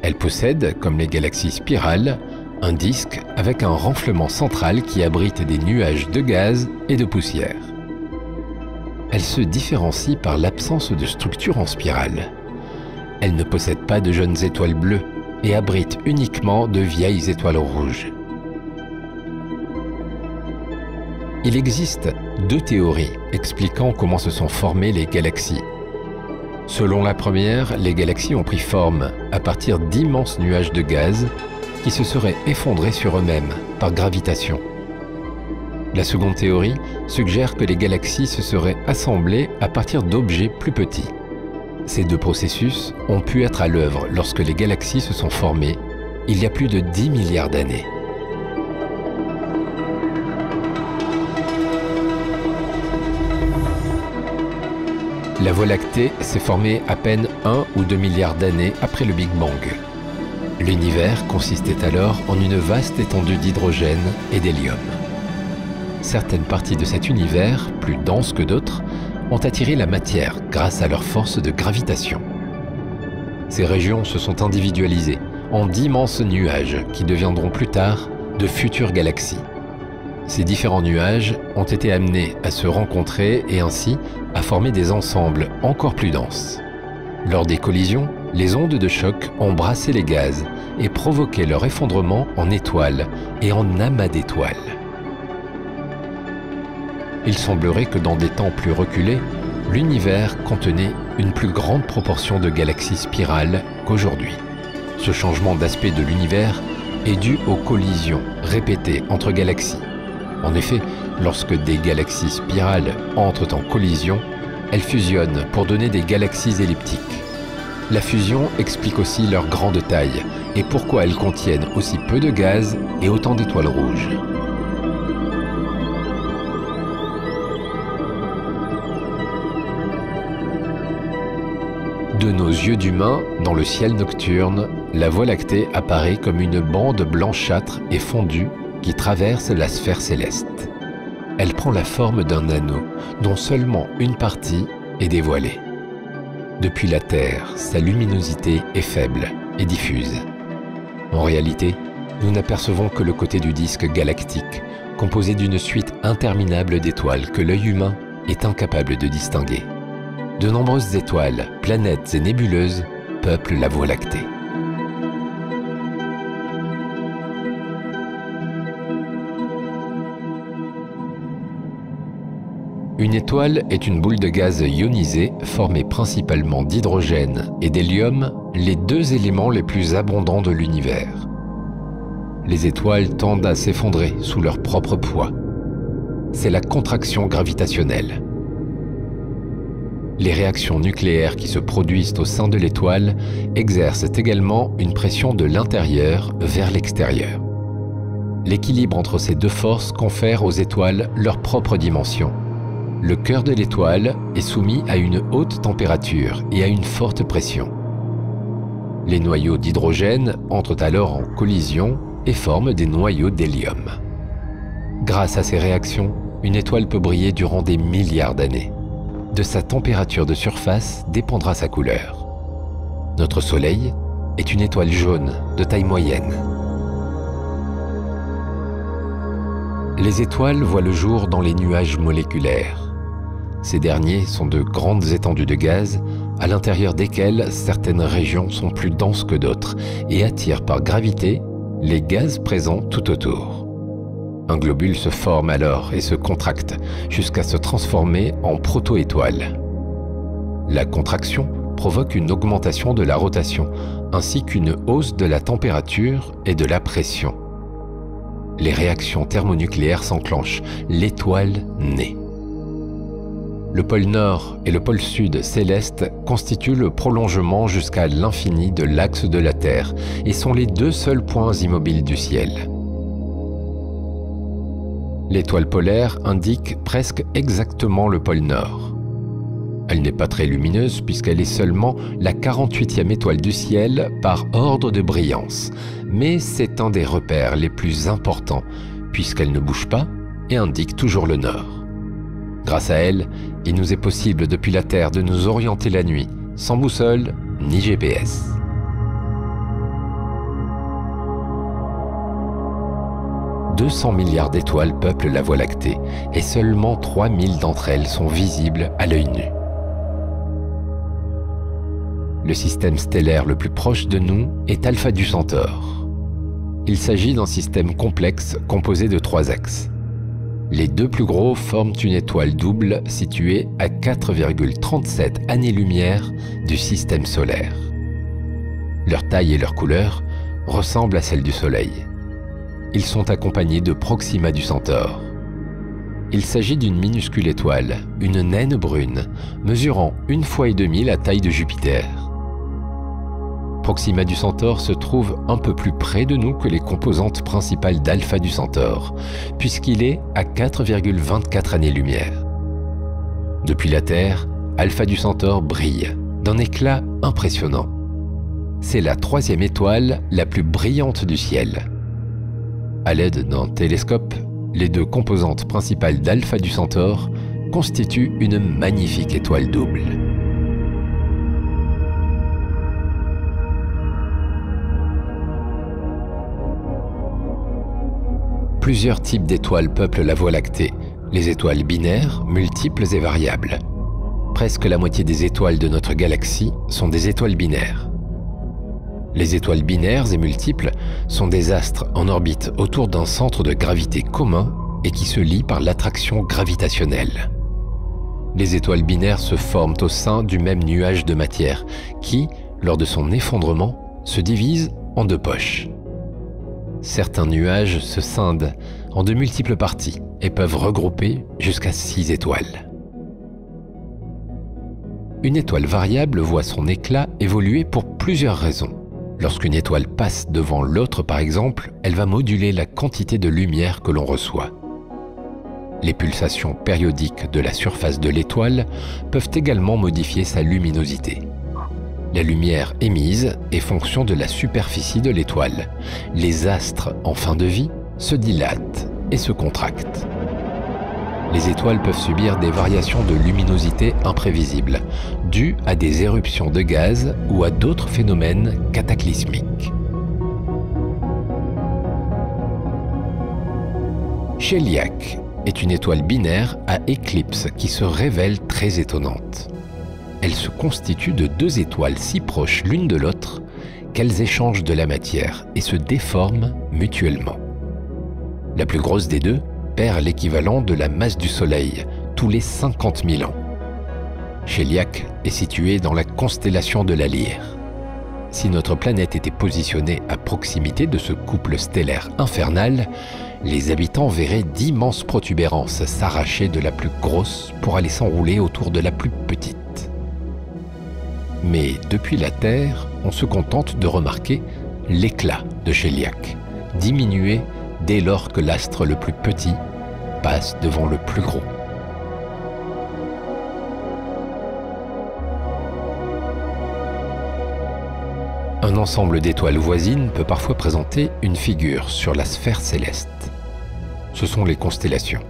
A: Elles possèdent, comme les galaxies spirales, un disque avec un renflement central qui abrite des nuages de gaz et de poussière. Elles se différencient par l'absence de structure en spirale. Elles ne possèdent pas de jeunes étoiles bleues et abritent uniquement de vieilles étoiles rouges. Il existe 2 théories expliquant comment se sont formées les galaxies. Selon la première, les galaxies ont pris forme à partir d'immenses nuages de gaz qui se seraient effondrés sur eux-mêmes par gravitation. La seconde théorie suggère que les galaxies se seraient assemblées à partir d'objets plus petits. Ces 2 processus ont pu être à l'œuvre lorsque les galaxies se sont formées il y a plus de 10 milliards d'années. La Voie lactée s'est formée à peine 1 ou 2 milliards d'années après le Big Bang. L'univers consistait alors en une vaste étendue d'hydrogène et d'hélium. Certaines parties de cet univers, plus denses que d'autres, ont attiré la matière grâce à leur force de gravitation. Ces régions se sont individualisées en d'immenses nuages qui deviendront plus tard de futures galaxies. Ces différents nuages ont été amenés à se rencontrer et ainsi à former des ensembles encore plus denses. Lors des collisions, les ondes de choc ont brassé les gaz et provoqué leur effondrement en étoiles et en amas d'étoiles. Il semblerait que dans des temps plus reculés, l'univers contenait une plus grande proportion de galaxies spirales qu'aujourd'hui. Ce changement d'aspect de l'univers est dû aux collisions répétées entre galaxies. En effet, lorsque des galaxies spirales entrent en collision, elles fusionnent pour donner des galaxies elliptiques. La fusion explique aussi leur grande taille et pourquoi elles contiennent aussi peu de gaz et autant d'étoiles rouges. De nos yeux d'humains, dans le ciel nocturne, la Voie lactée apparaît comme une bande blanchâtre et fondue qui traverse la sphère céleste. Elle prend la forme d'un anneau dont seulement une partie est dévoilée. Depuis la Terre, sa luminosité est faible et diffuse. En réalité, nous n'apercevons que le côté du disque galactique, composé d'une suite interminable d'étoiles que l'œil humain est incapable de distinguer. De nombreuses étoiles, planètes et nébuleuses peuplent la Voie lactée. Une étoile est une boule de gaz ionisé formée principalement d'hydrogène et d'hélium, les 2 éléments les plus abondants de l'univers. Les étoiles tendent à s'effondrer sous leur propre poids. C'est la contraction gravitationnelle. Les réactions nucléaires qui se produisent au sein de l'étoile exercent également une pression de l'intérieur vers l'extérieur. L'équilibre entre ces 2 forces confère aux étoiles leur propre dimension. Le cœur de l'étoile est soumis à une haute température et à une forte pression. Les noyaux d'hydrogène entrent alors en collision et forment des noyaux d'hélium. Grâce à ces réactions, une étoile peut briller durant des milliards d'années. De sa température de surface dépendra sa couleur. Notre Soleil est une étoile jaune de taille moyenne. Les étoiles voient le jour dans les nuages moléculaires. Ces derniers sont de grandes étendues de gaz, à l'intérieur desquelles certaines régions sont plus denses que d'autres et attirent par gravité les gaz présents tout autour. Un globule se forme alors et se contracte jusqu'à se transformer en proto-étoile. La contraction provoque une augmentation de la rotation ainsi qu'une hausse de la température et de la pression. Les réactions thermonucléaires s'enclenchent, l'étoile naît. Le pôle Nord et le pôle Sud céleste constituent le prolongement jusqu'à l'infini de l'axe de la Terre et sont les 2 seuls points immobiles du ciel. L'étoile polaire indique presque exactement le pôle Nord. Elle n'est pas très lumineuse puisqu'elle est seulement la 48e étoile du ciel par ordre de brillance, mais c'est un des repères les plus importants puisqu'elle ne bouge pas et indique toujours le Nord. Grâce à elle, il nous est possible depuis la Terre de nous orienter la nuit, sans boussole ni GPS. « 200 milliards d'étoiles peuplent la Voie lactée et seulement 3000 d'entre elles sont visibles à l'œil nu. Le système stellaire le plus proche de nous est Alpha du Centaure. Il s'agit d'un système complexe composé de 3 axes. Les 2 plus gros forment une étoile double située à 4,37 années-lumière du système solaire. Leur taille et leur couleur ressemblent à celles du Soleil. Ils sont accompagnés de Proxima du Centaure. Il s'agit d'une minuscule étoile, une naine brune, mesurant 1,5 fois la taille de Jupiter. Proxima du Centaure se trouve un peu plus près de nous que les composantes principales d'Alpha du Centaure, puisqu'il est à 4,24 années-lumière. Depuis la Terre, Alpha du Centaure brille d'un éclat impressionnant. C'est la 3e étoile la plus brillante du ciel. À l'aide d'un télescope, les 2 composantes principales d'Alpha du Centaure constituent une magnifique étoile double. Plusieurs types d'étoiles peuplent la Voie lactée, les étoiles binaires, multiples et variables. Presque la moitié des étoiles de notre galaxie sont des étoiles binaires. Les étoiles binaires et multiples sont des astres en orbite autour d'un centre de gravité commun et qui se lient par l'attraction gravitationnelle. Les étoiles binaires se forment au sein du même nuage de matière qui, lors de son effondrement, se divise en 2 poches. Certains nuages se scindent en de multiples parties et peuvent regrouper jusqu'à 6 étoiles. Une étoile variable voit son éclat évoluer pour plusieurs raisons. Lorsqu'une étoile passe devant l'autre, par exemple, elle va moduler la quantité de lumière que l'on reçoit. Les pulsations périodiques de la surface de l'étoile peuvent également modifier sa luminosité. La lumière émise est fonction de la superficie de l'étoile. Les astres en fin de vie se dilatent et se contractent. Les étoiles peuvent subir des variations de luminosité imprévisibles, dues à des éruptions de gaz ou à d'autres phénomènes cataclysmiques. Chéliac est une étoile binaire à éclipse qui se révèle très étonnante. Elle se constitue de 2 étoiles si proches l'une de l'autre qu'elles échangent de la matière et se déforment mutuellement. La plus grosse des 2 perd l'équivalent de la masse du Soleil tous les 50 000 ans. Chéliac est située dans la constellation de la Lyre. Si notre planète était positionnée à proximité de ce couple stellaire infernal, les habitants verraient d'immenses protubérances s'arracher de la plus grosse pour aller s'enrouler autour de la plus petite. Mais depuis la Terre, on se contente de remarquer l'éclat de Chéliac, diminué dès lors que l'astre le plus petit passe devant le plus gros. Un ensemble d'étoiles voisines peut parfois présenter une figure sur la sphère céleste. Ce sont les constellations.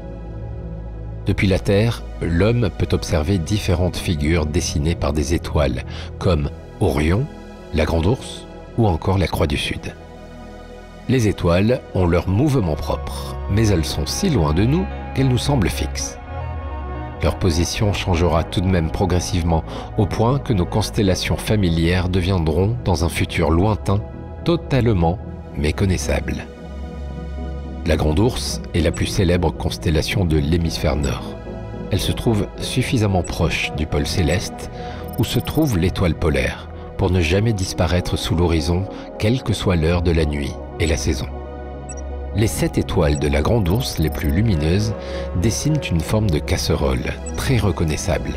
A: Depuis la Terre, l'homme peut observer différentes figures dessinées par des étoiles, comme Orion, la Grande Ourse ou encore la Croix du Sud. Les étoiles ont leur mouvement propre, mais elles sont si loin de nous qu'elles nous semblent fixes. Leur position changera tout de même progressivement, au point que nos constellations familières deviendront, dans un futur lointain, totalement méconnaissables. La Grande Ourse est la plus célèbre constellation de l'hémisphère nord. Elle se trouve suffisamment proche du pôle céleste, où se trouve l'étoile polaire, pour ne jamais disparaître sous l'horizon, quelle que soit l'heure de la nuit et la saison. Les 7 étoiles de la Grande Ourse les plus lumineuses dessinent une forme de casserole, très reconnaissable.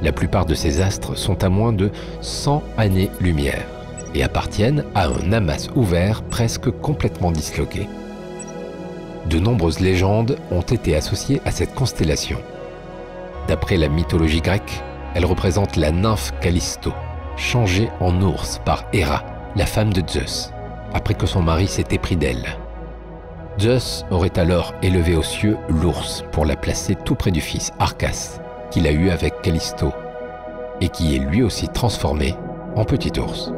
A: La plupart de ces astres sont à moins de 100 années-lumière et appartiennent à un amas ouvert presque complètement disloqué. De nombreuses légendes ont été associées à cette constellation. D'après la mythologie grecque, elle représente la nymphe Callisto, changée en ours par Héra, la femme de Zeus, après que son mari s'est épris d'elle. Zeus aurait alors élevé aux cieux l'ours pour la placer tout près du fils Arcas, qu'il a eu avec Callisto, et qui est lui aussi transformé en petit ours.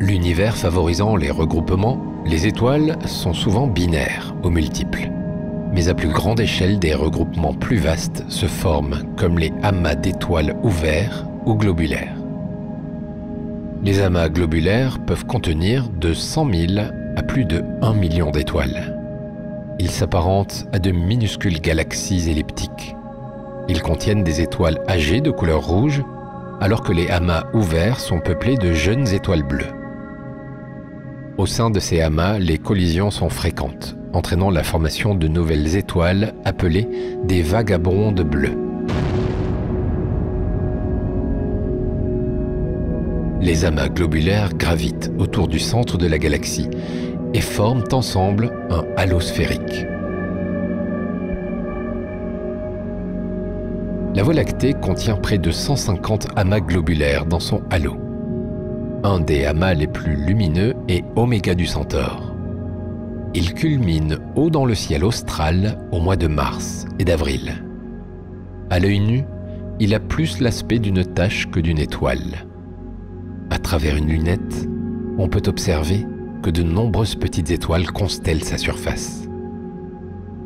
A: L'univers favorisant les regroupements, les étoiles sont souvent binaires ou multiples. Mais à plus grande échelle, des regroupements plus vastes se forment comme les amas d'étoiles ouverts ou globulaires. Les amas globulaires peuvent contenir de 100 000 à plus de 1 million d'étoiles. Ils s'apparentent à de minuscules galaxies elliptiques. Ils contiennent des étoiles âgées de couleur rouge, alors que les amas ouverts sont peuplés de jeunes étoiles bleues. Au sein de ces amas, les collisions sont fréquentes, entraînant la formation de nouvelles étoiles appelées des vagabondes bleues. Les amas globulaires gravitent autour du centre de la galaxie et forment ensemble un halo sphérique. La Voie lactée contient près de 150 amas globulaires dans son halo. Un des amas les plus lumineux est Oméga du Centaure. Il culmine haut dans le ciel austral au mois de mars et d'avril. À l'œil nu, il a plus l'aspect d'une tache que d'une étoile. À travers une lunette, on peut observer que de nombreuses petites étoiles constellent sa surface.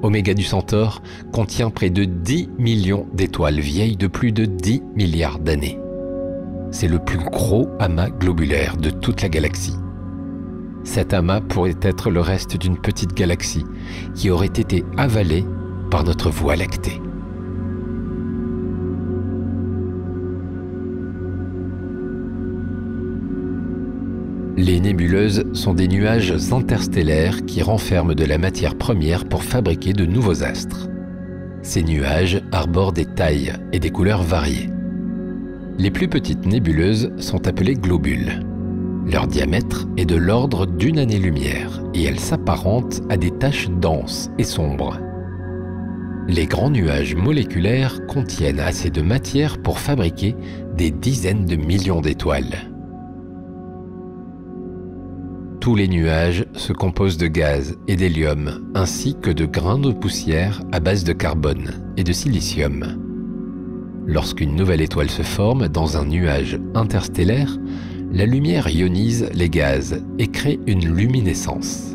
A: Oméga du Centaure contient près de 10 millions d'étoiles vieilles de plus de 10 milliards d'années. C'est le plus gros amas globulaire de toute la galaxie. Cet amas pourrait être le reste d'une petite galaxie qui aurait été avalée par notre Voie lactée. Les nébuleuses sont des nuages interstellaires qui renferment de la matière première pour fabriquer de nouveaux astres. Ces nuages arborent des tailles et des couleurs variées. Les plus petites nébuleuses sont appelées globules. Leur diamètre est de l'ordre d'une année-lumière et elles s'apparentent à des taches denses et sombres. Les grands nuages moléculaires contiennent assez de matière pour fabriquer des dizaines de millions d'étoiles. Tous les nuages se composent de gaz et d'hélium ainsi que de grains de poussière à base de carbone et de silicium. Lorsqu'une nouvelle étoile se forme dans un nuage interstellaire, la lumière ionise les gaz et crée une luminescence.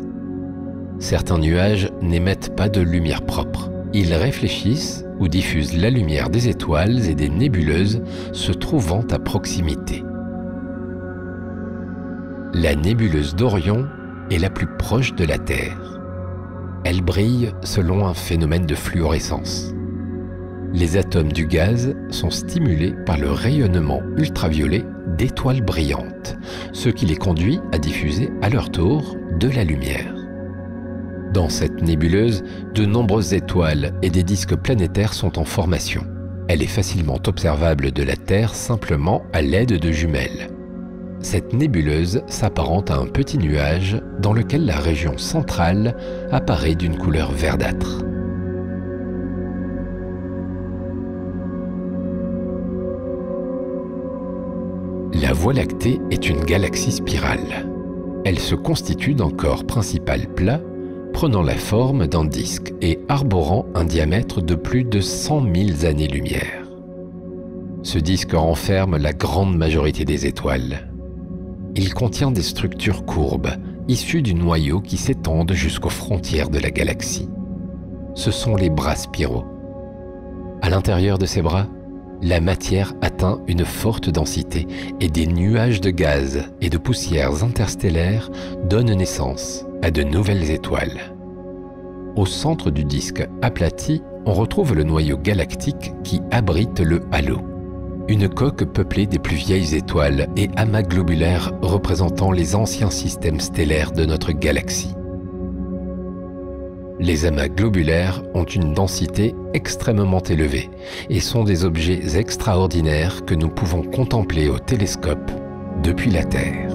A: Certains nuages n'émettent pas de lumière propre. Ils réfléchissent ou diffusent la lumière des étoiles et des nébuleuses se trouvant à proximité. La nébuleuse d'Orion est la plus proche de la Terre. Elle brille selon un phénomène de fluorescence. Les atomes du gaz sont stimulés par le rayonnement ultraviolet d'étoiles brillantes, ce qui les conduit à diffuser à leur tour de la lumière. Dans cette nébuleuse, de nombreuses étoiles et des disques planétaires sont en formation. Elle est facilement observable de la Terre simplement à l'aide de jumelles. Cette nébuleuse s'apparente à un petit nuage dans lequel la région centrale apparaît d'une couleur verdâtre. La Voie lactée est une galaxie spirale. Elle se constitue d'un corps principal plat, prenant la forme d'un disque et arborant un diamètre de plus de 100 000 années-lumière. Ce disque renferme la grande majorité des étoiles. Il contient des structures courbes, issues du noyau qui s'étendent jusqu'aux frontières de la galaxie. Ce sont les bras spiraux. À l'intérieur de ces bras, la matière atteint une forte densité et des nuages de gaz et de poussières interstellaires donnent naissance à de nouvelles étoiles. Au centre du disque aplati, on retrouve le noyau galactique qui abrite le halo. Une coque peuplée des plus vieilles étoiles et amas globulaires représentant les anciens systèmes stellaires de notre galaxie. Les amas globulaires ont une densité extrêmement élevée et sont des objets extraordinaires que nous pouvons contempler au télescope depuis la Terre.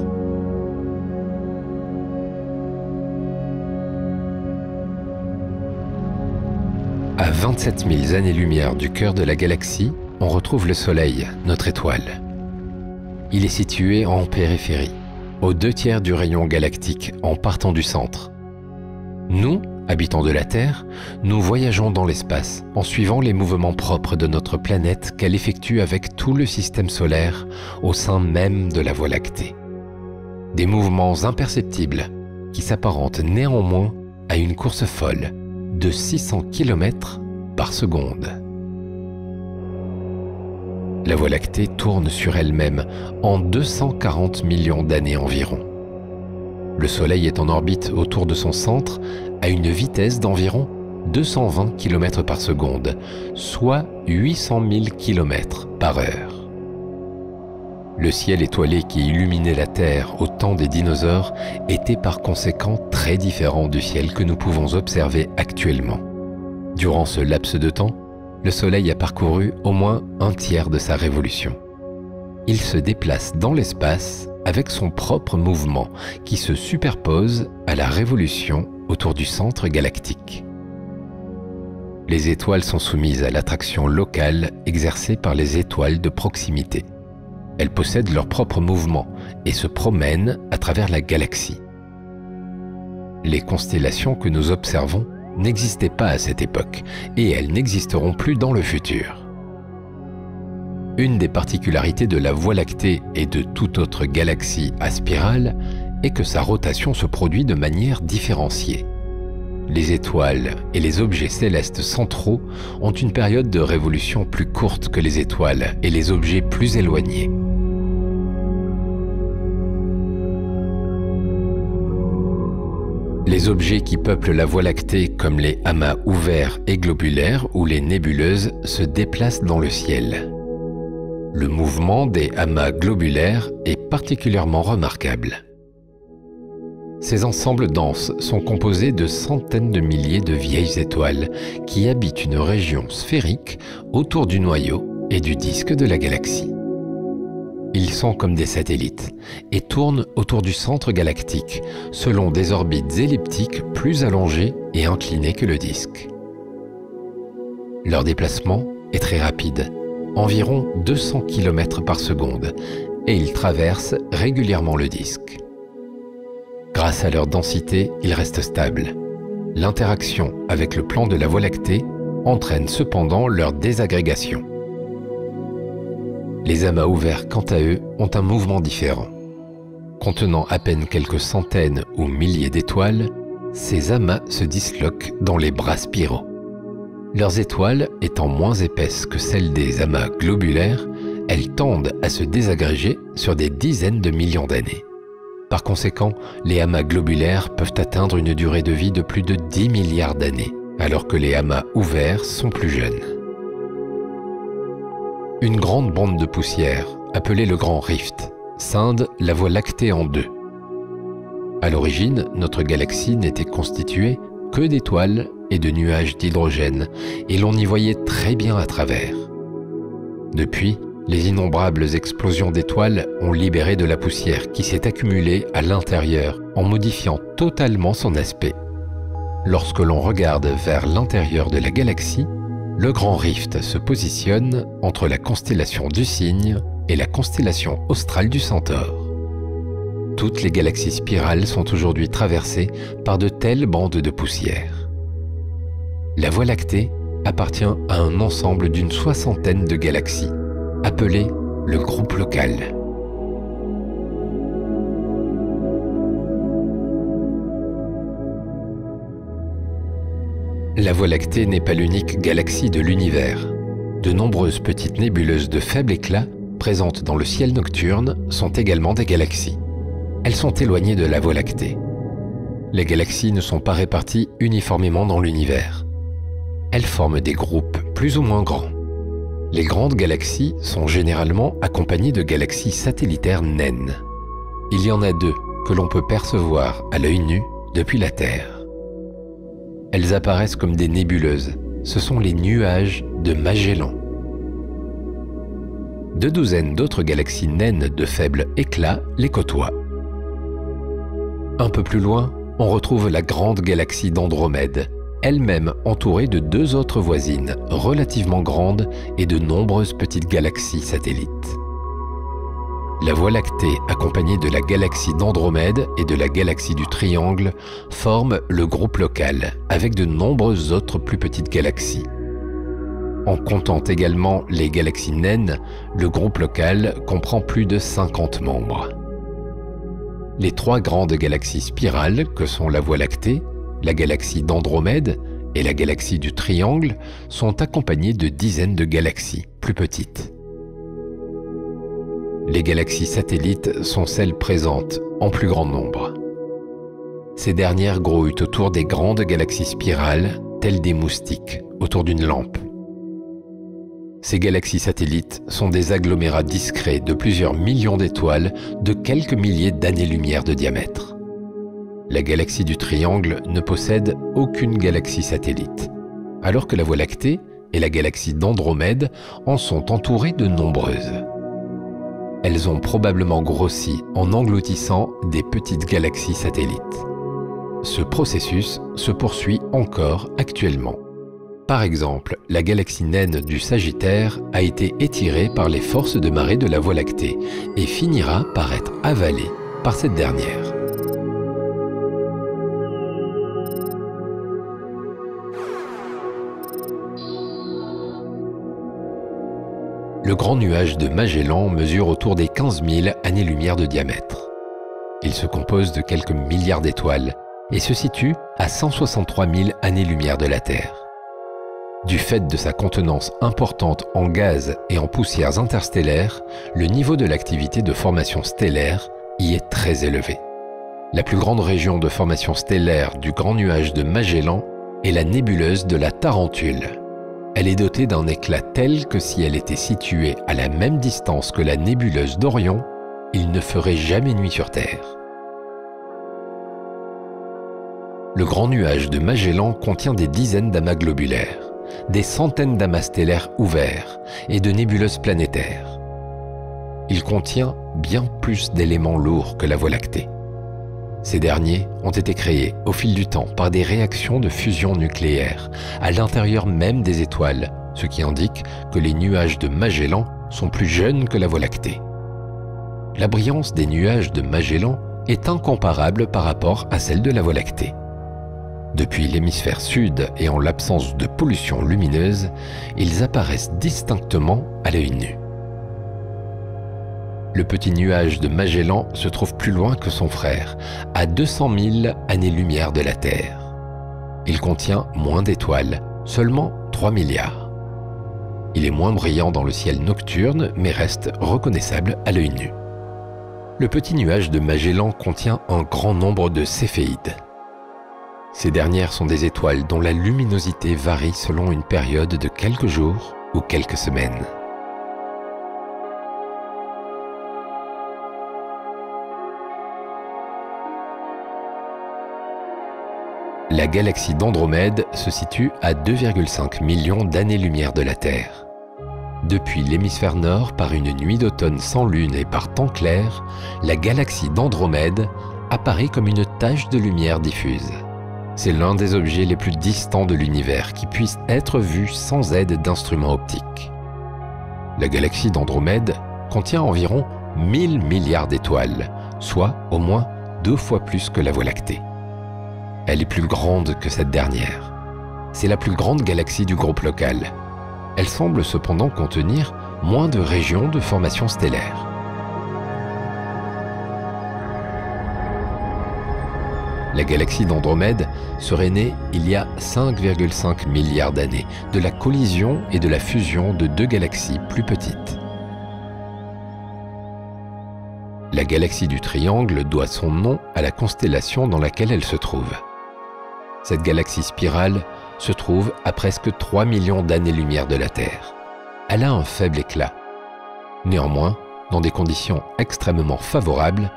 A: À 27 000 années-lumière du cœur de la galaxie, on retrouve le Soleil, notre étoile. Il est situé en périphérie, aux 2/3 du rayon galactique en partant du centre. Nous, habitants de la Terre, nous voyageons dans l'espace en suivant les mouvements propres de notre planète qu'elle effectue avec tout le système solaire au sein même de la Voie lactée. Des mouvements imperceptibles qui s'apparentent néanmoins à une course folle de 600 km par seconde. La Voie lactée tourne sur elle-même en 240 millions d'années environ. Le Soleil est en orbite autour de son centre à une vitesse d'environ 220 km par seconde, soit 800 000 km par heure. Le ciel étoilé qui illuminait la Terre au temps des dinosaures était par conséquent très différent du ciel que nous pouvons observer actuellement. Durant ce laps de temps, le Soleil a parcouru au moins 1/3 de sa révolution. Il se déplace dans l'espace avec son propre mouvement qui se superpose à la révolution autour du centre galactique. Les étoiles sont soumises à l'attraction locale exercée par les étoiles de proximité. Elles possèdent leur propre mouvement et se promènent à travers la galaxie. Les constellations que nous observons n'existaient pas à cette époque et elles n'existeront plus dans le futur. Une des particularités de la Voie lactée et de toute autre galaxie à spirale est que sa rotation se produit de manière différenciée. Les étoiles et les objets célestes centraux ont une période de révolution plus courte que les étoiles et les objets plus éloignés. Les objets qui peuplent la Voie lactée, comme les amas ouverts et globulaires ou les nébuleuses, se déplacent dans le ciel. Le mouvement des amas globulaires est particulièrement remarquable. Ces ensembles denses sont composés de centaines de milliers de vieilles étoiles qui habitent une région sphérique autour du noyau et du disque de la galaxie. Ils sont comme des satellites et tournent autour du centre galactique selon des orbites elliptiques plus allongées et inclinées que le disque. Leur déplacement est très rapide, environ 200 km par seconde, et ils traversent régulièrement le disque. Grâce à leur densité, ils restent stables. L'interaction avec le plan de la Voie lactée entraîne cependant leur désagrégation. Les amas ouverts, quant à eux, ont un mouvement différent. Contenant à peine quelques centaines ou milliers d'étoiles, ces amas se disloquent dans les bras spiraux. Leurs étoiles étant moins épaisses que celles des amas globulaires, elles tendent à se désagréger sur des dizaines de millions d'années. Par conséquent, les amas globulaires peuvent atteindre une durée de vie de plus de 10 milliards d'années, alors que les amas ouverts sont plus jeunes. Une grande bande de poussière, appelée le Grand Rift, scinde la Voie lactée en deux. À l'origine, notre galaxie n'était constituée que d'étoiles et de nuages d'hydrogène, et l'on y voyait très bien à travers. Depuis, les innombrables explosions d'étoiles ont libéré de la poussière qui s'est accumulée à l'intérieur en modifiant totalement son aspect. Lorsque l'on regarde vers l'intérieur de la galaxie, le Grand Rift se positionne entre la constellation du Cygne et la constellation australe du Centaure. Toutes les galaxies spirales sont aujourd'hui traversées par de telles bandes de poussière. La Voie lactée appartient à un ensemble d'une soixantaine de galaxies, appelé le groupe local. La Voie lactée n'est pas l'unique galaxie de l'univers. De nombreuses petites nébuleuses de faible éclat, présentes dans le ciel nocturne, sont également des galaxies. Elles sont éloignées de la Voie lactée. Les galaxies ne sont pas réparties uniformément dans l'univers. Elles forment des groupes plus ou moins grands. Les grandes galaxies sont généralement accompagnées de galaxies satellitaires naines. Il y en a deux que l'on peut percevoir à l'œil nu depuis la Terre. Elles apparaissent comme des nébuleuses. Ce sont les nuages de Magellan. 2 douzaines d'autres galaxies naines de faible éclat les côtoient. Un peu plus loin, on retrouve la grande galaxie d'Andromède, elle-même entourée de 2 autres voisines, relativement grandes et de nombreuses petites galaxies satellites. La Voie lactée, accompagnée de la galaxie d'Andromède et de la galaxie du Triangle, forme le groupe local, avec de nombreuses autres plus petites galaxies. En comptant également les galaxies naines, le groupe local comprend plus de 50 membres. Les 3 grandes galaxies spirales que sont la Voie lactée, la galaxie d'Andromède et la galaxie du Triangle sont accompagnées de dizaines de galaxies plus petites. Les galaxies satellites sont celles présentes en plus grand nombre. Ces dernières grouillent autour des grandes galaxies spirales, telles des moustiques autour d'une lampe. Ces galaxies satellites sont des agglomérats discrets de plusieurs millions d'étoiles de quelques milliers d'années-lumière de diamètre. La galaxie du Triangle ne possède aucune galaxie satellite, alors que la Voie lactée et la galaxie d'Andromède en sont entourées de nombreuses. Elles ont probablement grossi en engloutissant des petites galaxies satellites. Ce processus se poursuit encore actuellement. Par exemple, la galaxie naine du Sagittaire a été étirée par les forces de marée de la Voie lactée et finira par être avalée par cette dernière. Le grand nuage de Magellan mesure autour des 15 000 années-lumière de diamètre. Il se compose de quelques milliards d'étoiles et se situe à 163 000 années-lumière de la Terre. Du fait de sa contenance importante en gaz et en poussières interstellaires, le niveau de l'activité de formation stellaire y est très élevé. La plus grande région de formation stellaire du grand nuage de Magellan est la nébuleuse de la Tarentule. Elle est dotée d'un éclat tel que si elle était située à la même distance que la nébuleuse d'Orion, il ne ferait jamais nuit sur Terre. Le grand nuage de Magellan contient des dizaines d'amas globulaires, des centaines d'amas stellaires ouverts et de nébuleuses planétaires. Il contient bien plus d'éléments lourds que la Voie lactée. Ces derniers ont été créés au fil du temps par des réactions de fusion nucléaire à l'intérieur même des étoiles, ce qui indique que les nuages de Magellan sont plus jeunes que la Voie lactée. La brillance des nuages de Magellan est incomparable par rapport à celle de la Voie lactée. Depuis l'hémisphère sud et en l'absence de pollution lumineuse, ils apparaissent distinctement à l'œil nu. Le petit nuage de Magellan se trouve plus loin que son frère, à 200 000 années-lumière de la Terre. Il contient moins d'étoiles, seulement 3 milliards. Il est moins brillant dans le ciel nocturne, mais reste reconnaissable à l'œil nu. Le petit nuage de Magellan contient un grand nombre de céphéides. Ces dernières sont des étoiles dont la luminosité varie selon une période de quelques jours ou quelques semaines. La galaxie d'Andromède se situe à 2,5 millions d'années-lumière de la Terre. Depuis l'hémisphère nord, par une nuit d'automne sans lune et par temps clair, la galaxie d'Andromède apparaît comme une tache de lumière diffuse. C'est l'un des objets les plus distants de l'univers qui puisse être vu sans aide d'instruments optiques. La galaxie d'Andromède contient environ 1000 milliards d'étoiles, soit au moins 2 fois plus que la Voie lactée. Elle est plus grande que cette dernière. C'est la plus grande galaxie du groupe local. Elle semble cependant contenir moins de régions de formation stellaire. La galaxie d'Andromède serait née il y a 5,5 milliards d'années de la collision et de la fusion de 2 galaxies plus petites. La galaxie du Triangle doit son nom à la constellation dans laquelle elle se trouve. Cette galaxie spirale se trouve à presque 3 millions d'années-lumière de la Terre. Elle a un faible éclat. Néanmoins, dans des conditions extrêmement favorables,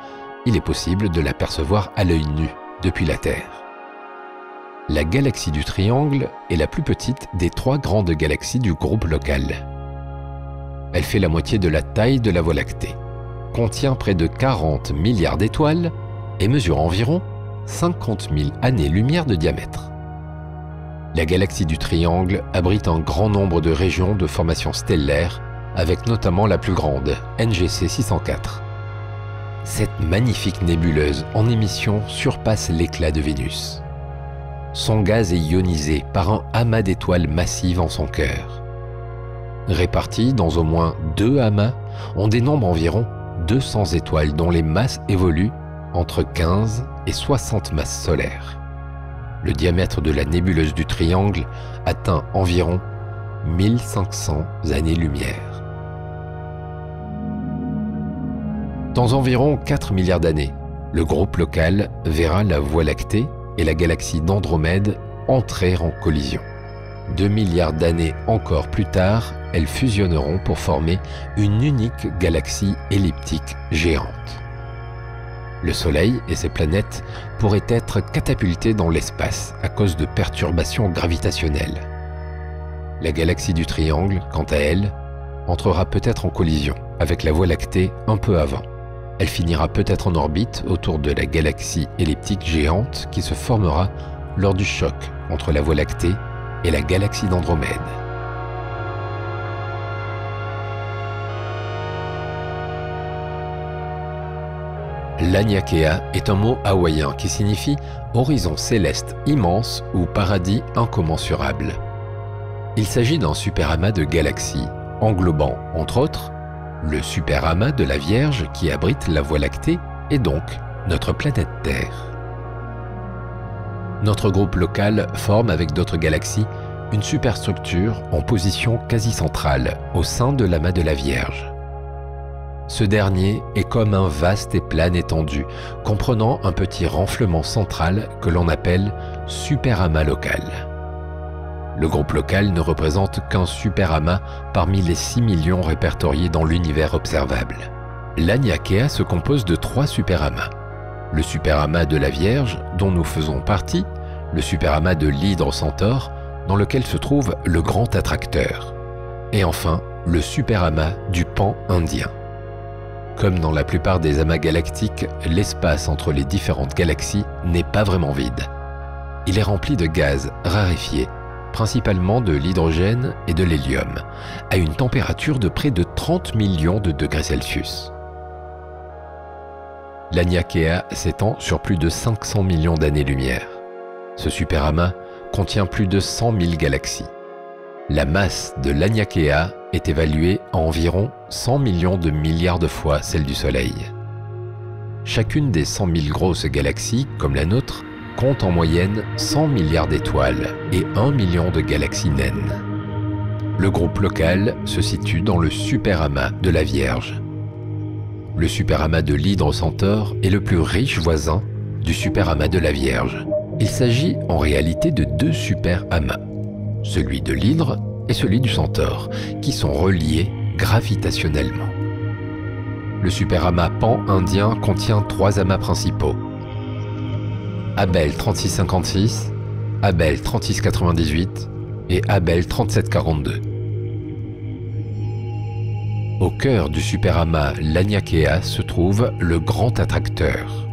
A: il est possible de l'apercevoir à l'œil nu depuis la Terre. La galaxie du Triangle est la plus petite des 3 grandes galaxies du groupe local. Elle fait la moitié de la taille de la Voie lactée, contient près de 40 milliards d'étoiles et mesure environ 50 000 années-lumière de diamètre. La galaxie du Triangle abrite un grand nombre de régions de formation stellaire, avec notamment la plus grande, NGC 604. Cette magnifique nébuleuse en émission surpasse l'éclat de Vénus. Son gaz est ionisé par un amas d'étoiles massives en son cœur. Réparties dans au moins 2 amas, on dénombre environ 200 étoiles dont les masses évoluent entre 15 et 60 masses solaires. Le diamètre de la nébuleuse du Triangle atteint environ 1500 années-lumière. Dans environ 4 milliards d'années, le groupe local verra la Voie lactée et la galaxie d'Andromède entrer en collision. 2 milliards d'années encore plus tard, elles fusionneront pour former une unique galaxie elliptique géante. Le Soleil et ses planètes pourraient être catapultés dans l'espace à cause de perturbations gravitationnelles. La galaxie du Triangle, quant à elle, entrera peut-être en collision avec la Voie lactée un peu avant. Elle finira peut-être en orbite autour de la galaxie elliptique géante qui se formera lors du choc entre la Voie lactée et la galaxie d'Andromède. Laniakea est un mot hawaïen qui signifie horizon céleste immense ou paradis incommensurable. Il s'agit d'un superamas de galaxies, englobant, entre autres, le superamas de la Vierge qui abrite la Voie lactée et donc notre planète Terre. Notre groupe local forme avec d'autres galaxies une superstructure en position quasi centrale au sein de l'amas de la Vierge. Ce dernier est comme un vaste et plat étendu, comprenant un petit renflement central que l'on appelle superamas local. Le groupe local ne représente qu'un superamas parmi les 6 millions répertoriés dans l'univers observable. Laniakea se compose de 3 superamas. Le superamas de la Vierge, dont nous faisons partie, le superamas de l'Hydre Centaure, dans lequel se trouve le Grand Attracteur, et enfin le superamas du Pan Indien. Comme dans la plupart des amas galactiques, l'espace entre les différentes galaxies n'est pas vraiment vide. Il est rempli de gaz raréfiés, principalement de l'hydrogène et de l'hélium, à une température de près de 30 millions de degrés Celsius. Laniakea s'étend sur plus de 500 millions d'années-lumière. Ce superamas contient plus de 100 000 galaxies. La masse de Laniakea est évaluée à environ 100 millions de milliards de fois celle du Soleil. Chacune des 100 000 grosses galaxies, comme la nôtre, compte en moyenne 100 milliards d'étoiles et 1 million de galaxies naines. Le groupe local se situe dans le superamas de la Vierge. Le superamas de l'Hydre Centaure est le plus riche voisin du superamas de la Vierge. Il s'agit en réalité de 2 superamas, celui de l'Hydre et celui du Centaure, qui sont reliés gravitationnellement. Le superamas Pan Indien contient 3 amas principaux: Abell 3656, Abell 3698 et Abell 3742. Au cœur du superamas Laniakea se trouve le Grand Attracteur.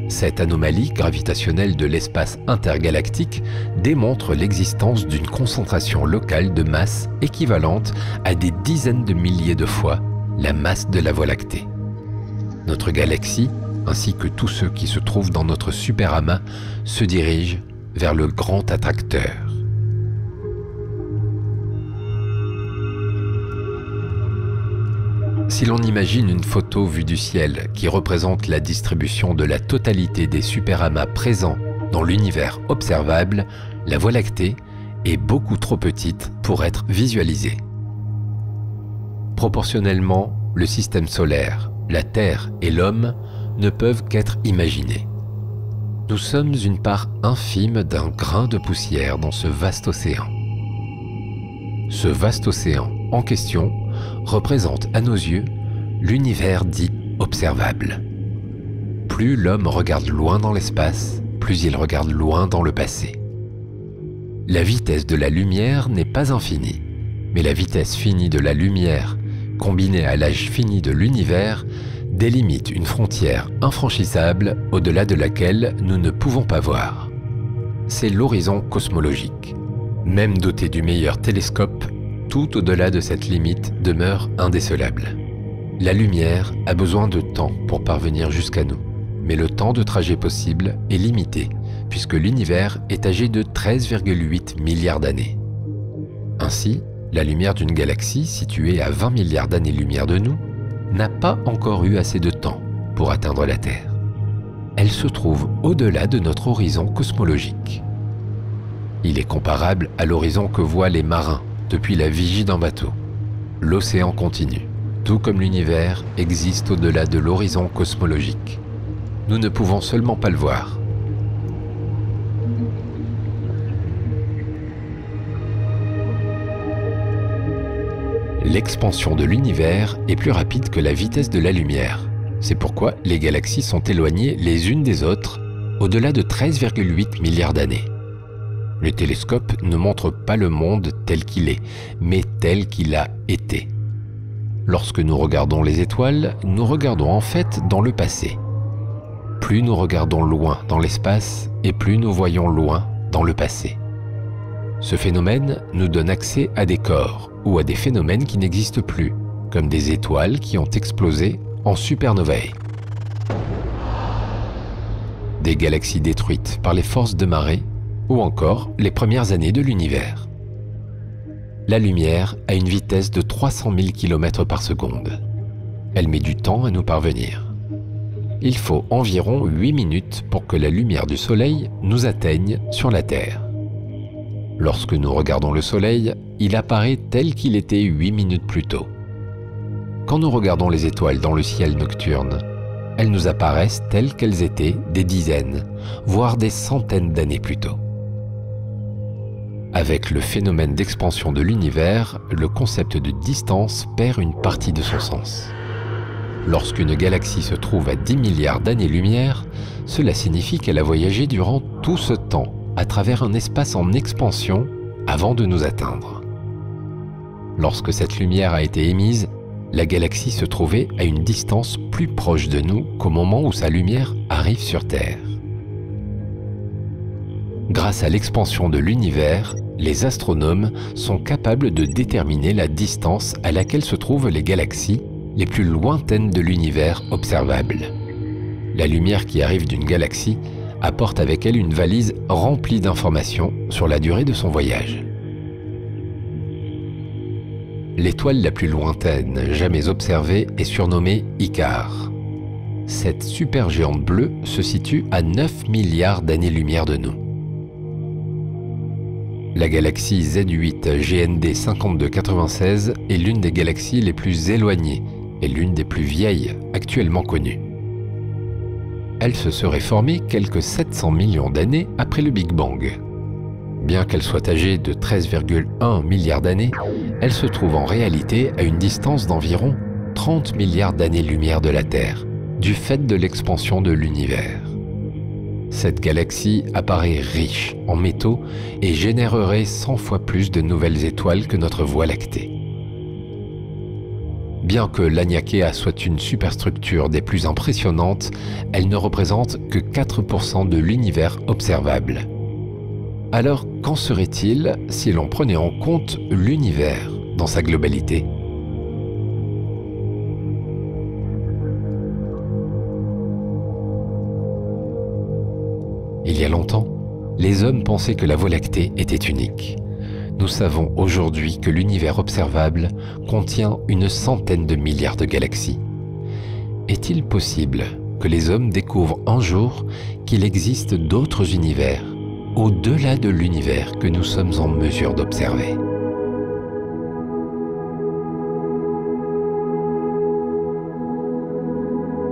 A: Cette anomalie gravitationnelle de l'espace intergalactique démontre l'existence d'une concentration locale de masse équivalente à des dizaines de milliers de fois la masse de la Voie lactée. Notre galaxie, ainsi que tous ceux qui se trouvent dans notre superamas, se dirigent vers le Grand Attracteur. Si l'on imagine une photo vue du ciel qui représente la distribution de la totalité des superamas présents dans l'univers observable, la Voie lactée est beaucoup trop petite pour être visualisée. Proportionnellement, le système solaire, la Terre et l'homme ne peuvent qu'être imaginés. Nous sommes une part infime d'un grain de poussière dans ce vaste océan. Ce vaste océan en question représente à nos yeux l'univers dit observable. Plus l'homme regarde loin dans l'espace, plus il regarde loin dans le passé. La vitesse de la lumière n'est pas infinie, mais la vitesse finie de la lumière combinés à l'âge fini de l'univers, délimitent une frontière infranchissable au-delà de laquelle nous ne pouvons pas voir. C'est l'horizon cosmologique. Même doté du meilleur télescope, tout au-delà de cette limite demeure indécelable. La lumière a besoin de temps pour parvenir jusqu'à nous, mais le temps de trajet possible est limité, puisque l'univers est âgé de 13,8 milliards d'années. Ainsi, la lumière d'une galaxie située à 20 milliards d'années-lumière de nous n'a pas encore eu assez de temps pour atteindre la Terre. Elle se trouve au-delà de notre horizon cosmologique. Il est comparable à l'horizon que voient les marins depuis la vigie d'un bateau. L'océan continu, tout comme l'univers, existe au-delà de l'horizon cosmologique. Nous ne pouvons seulement pas le voir. L'expansion de l'univers est plus rapide que la vitesse de la lumière. C'est pourquoi les galaxies sont éloignées les unes des autres au-delà de 13,8 milliards d'années. Le télescope ne montre pas le monde tel qu'il est, mais tel qu'il a été. Lorsque nous regardons les étoiles, nous regardons en fait dans le passé. Plus nous regardons loin dans l'espace et plus nous voyons loin dans le passé. Ce phénomène nous donne accès à des corps ou à des phénomènes qui n'existent plus, comme des étoiles qui ont explosé en supernovae. Des galaxies détruites par les forces de marée ou encore les premières années de l'univers. La lumière a une vitesse de 300 000 km par seconde. Elle met du temps à nous parvenir. Il faut environ 8 minutes pour que la lumière du Soleil nous atteigne sur la Terre. Lorsque nous regardons le Soleil, il apparaît tel qu'il était 8 minutes plus tôt. Quand nous regardons les étoiles dans le ciel nocturne, elles nous apparaissent telles qu'elles étaient des dizaines, voire des centaines d'années plus tôt. Avec le phénomène d'expansion de l'univers, le concept de distance perd une partie de son sens. Lorsqu'une galaxie se trouve à 10 milliards d'années-lumière, cela signifie qu'elle a voyagé durant tout ce temps à travers un espace en expansion avant de nous atteindre. Lorsque cette lumière a été émise, la galaxie se trouvait à une distance plus proche de nous qu'au moment où sa lumière arrive sur Terre. Grâce à l'expansion de l'univers, les astronomes sont capables de déterminer la distance à laquelle se trouvent les galaxies les plus lointaines de l'univers observable. La lumière qui arrive d'une galaxie apporte avec elle une valise remplie d'informations sur la durée de son voyage. L'étoile la plus lointaine jamais observée est surnommée Icare. Cette supergéante bleue se situe à 9 milliards d'années-lumière de nous. La galaxie Z8 GND 5296 est l'une des galaxies les plus éloignées et l'une des plus vieilles actuellement connues. Elle se serait formée quelques 700 millions d'années après le Big Bang. Bien qu'elle soit âgée de 13,1 milliards d'années, elle se trouve en réalité à une distance d'environ 30 milliards d'années-lumière de la Terre, du fait de l'expansion de l'univers. Cette galaxie apparaît riche en métaux et générerait 100 fois plus de nouvelles étoiles que notre Voie lactée. Bien que l'Aniakea soit une superstructure des plus impressionnantes, elle ne représente que 4% de l'univers observable. Alors, qu'en serait-il si l'on prenait en compte l'univers dans sa globalité ? Il y a longtemps, les hommes pensaient que la Voie lactée était unique. Nous savons aujourd'hui que l'univers observable contient une centaine de milliards de galaxies. Est-il possible que les hommes découvrent un jour qu'il existe d'autres univers, au-delà de l'univers que nous sommes en mesure d'observer ?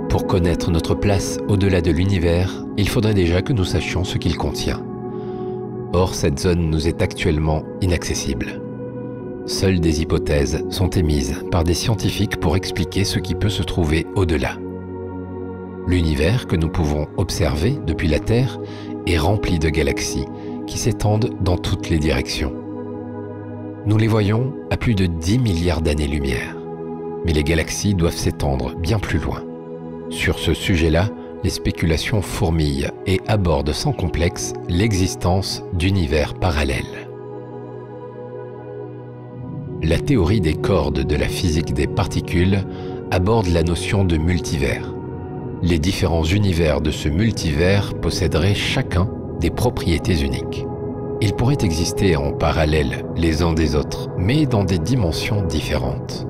A: Pour connaître notre place au-delà de l'univers, il faudrait déjà que nous sachions ce qu'il contient. Or, cette zone nous est actuellement inaccessible. Seules des hypothèses sont émises par des scientifiques pour expliquer ce qui peut se trouver au-delà. L'univers que nous pouvons observer depuis la Terre est rempli de galaxies qui s'étendent dans toutes les directions. Nous les voyons à plus de 10 milliards d'années-lumière. Mais les galaxies doivent s'étendre bien plus loin. Sur ce sujet-là, les spéculations fourmillent et abordent sans complexe l'existence d'univers parallèles. La théorie des cordes de la physique des particules aborde la notion de multivers. Les différents univers de ce multivers posséderaient chacun des propriétés uniques. Ils pourraient exister en parallèle les uns des autres, mais dans des dimensions différentes.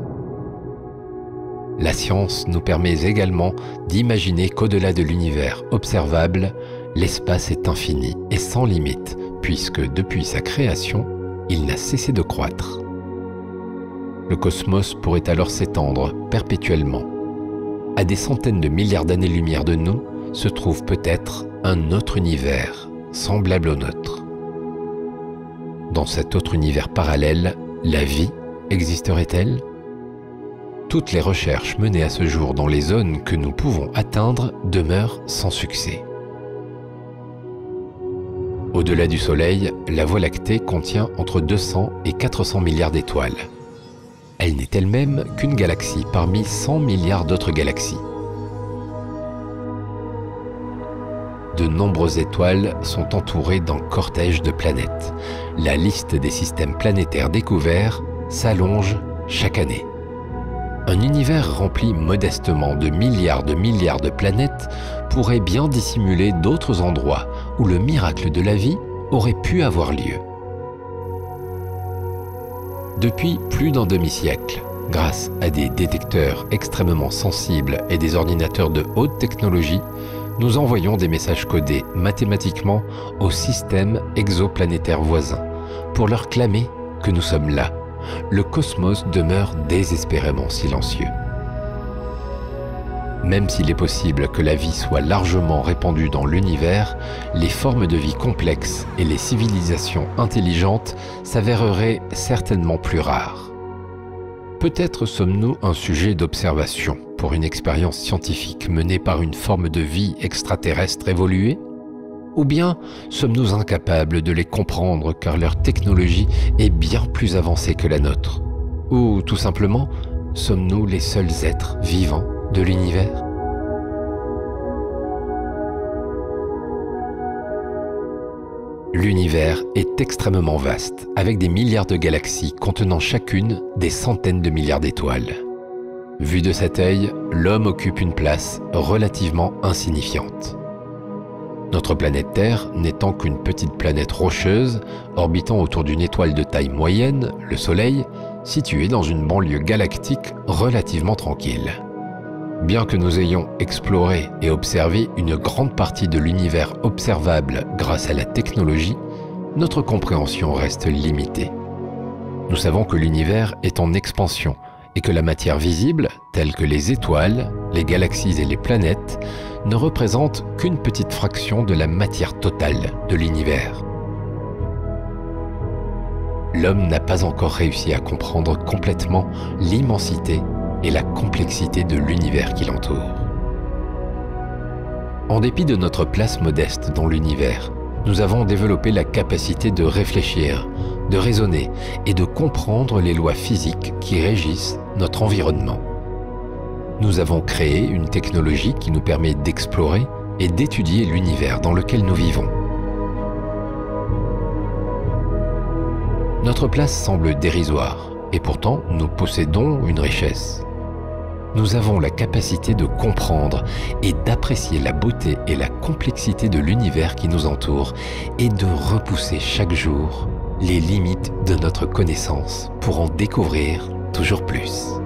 A: La science nous permet également d'imaginer qu'au-delà de l'univers observable, l'espace est infini et sans limite, puisque depuis sa création, il n'a cessé de croître. Le cosmos pourrait alors s'étendre perpétuellement. À des centaines de milliards d'années-lumière de nous se trouve peut-être un autre univers, semblable au nôtre. Dans cet autre univers parallèle, la vie existerait-elle ? Toutes les recherches menées à ce jour dans les zones que nous pouvons atteindre demeurent sans succès. Au-delà du Soleil, la Voie lactée contient entre 200 et 400 milliards d'étoiles. Elle n'est elle-même qu'une galaxie parmi 100 milliards d'autres galaxies. De nombreuses étoiles sont entourées d'un cortège de planètes. La liste des systèmes planétaires découverts s'allonge chaque année. Un univers rempli modestement de milliards de planètes pourrait bien dissimuler d'autres endroits où le miracle de la vie aurait pu avoir lieu. Depuis plus d'un demi-siècle, grâce à des détecteurs extrêmement sensibles et des ordinateurs de haute technologie, nous envoyons des messages codés mathématiquement aux systèmes exoplanétaires voisins pour leur clamer que nous sommes là. Le cosmos demeure désespérément silencieux. Même s'il est possible que la vie soit largement répandue dans l'univers, les formes de vie complexes et les civilisations intelligentes s'avéreraient certainement plus rares. Peut-être sommes-nous un sujet d'observation pour une expérience scientifique menée par une forme de vie extraterrestre évoluée ? Ou bien sommes-nous incapables de les comprendre car leur technologie est bien plus avancée que la nôtre? Ou tout simplement, sommes-nous les seuls êtres vivants de l'univers? L'univers est extrêmement vaste, avec des milliards de galaxies contenant chacune des centaines de milliards d'étoiles. Vu de cet œil, l'homme occupe une place relativement insignifiante. Notre planète Terre n'étant qu'une petite planète rocheuse, orbitant autour d'une étoile de taille moyenne, le Soleil, située dans une banlieue galactique relativement tranquille. Bien que nous ayons exploré et observé une grande partie de l'univers observable grâce à la technologie, notre compréhension reste limitée. Nous savons que l'univers est en expansion et que la matière visible, telle que les étoiles, les galaxies et les planètes, ne représente qu'une petite fraction de la matière totale de l'univers. L'homme n'a pas encore réussi à comprendre complètement l'immensité et la complexité de l'univers qui l'entoure. En dépit de notre place modeste dans l'univers, nous avons développé la capacité de réfléchir, de raisonner et de comprendre les lois physiques qui régissent notre environnement. Nous avons créé une technologie qui nous permet d'explorer et d'étudier l'univers dans lequel nous vivons. Notre place semble dérisoire et pourtant nous possédons une richesse. Nous avons la capacité de comprendre et d'apprécier la beauté et la complexité de l'univers qui nous entoure et de repousser chaque jour les limites de notre connaissance pour en découvrir toujours plus.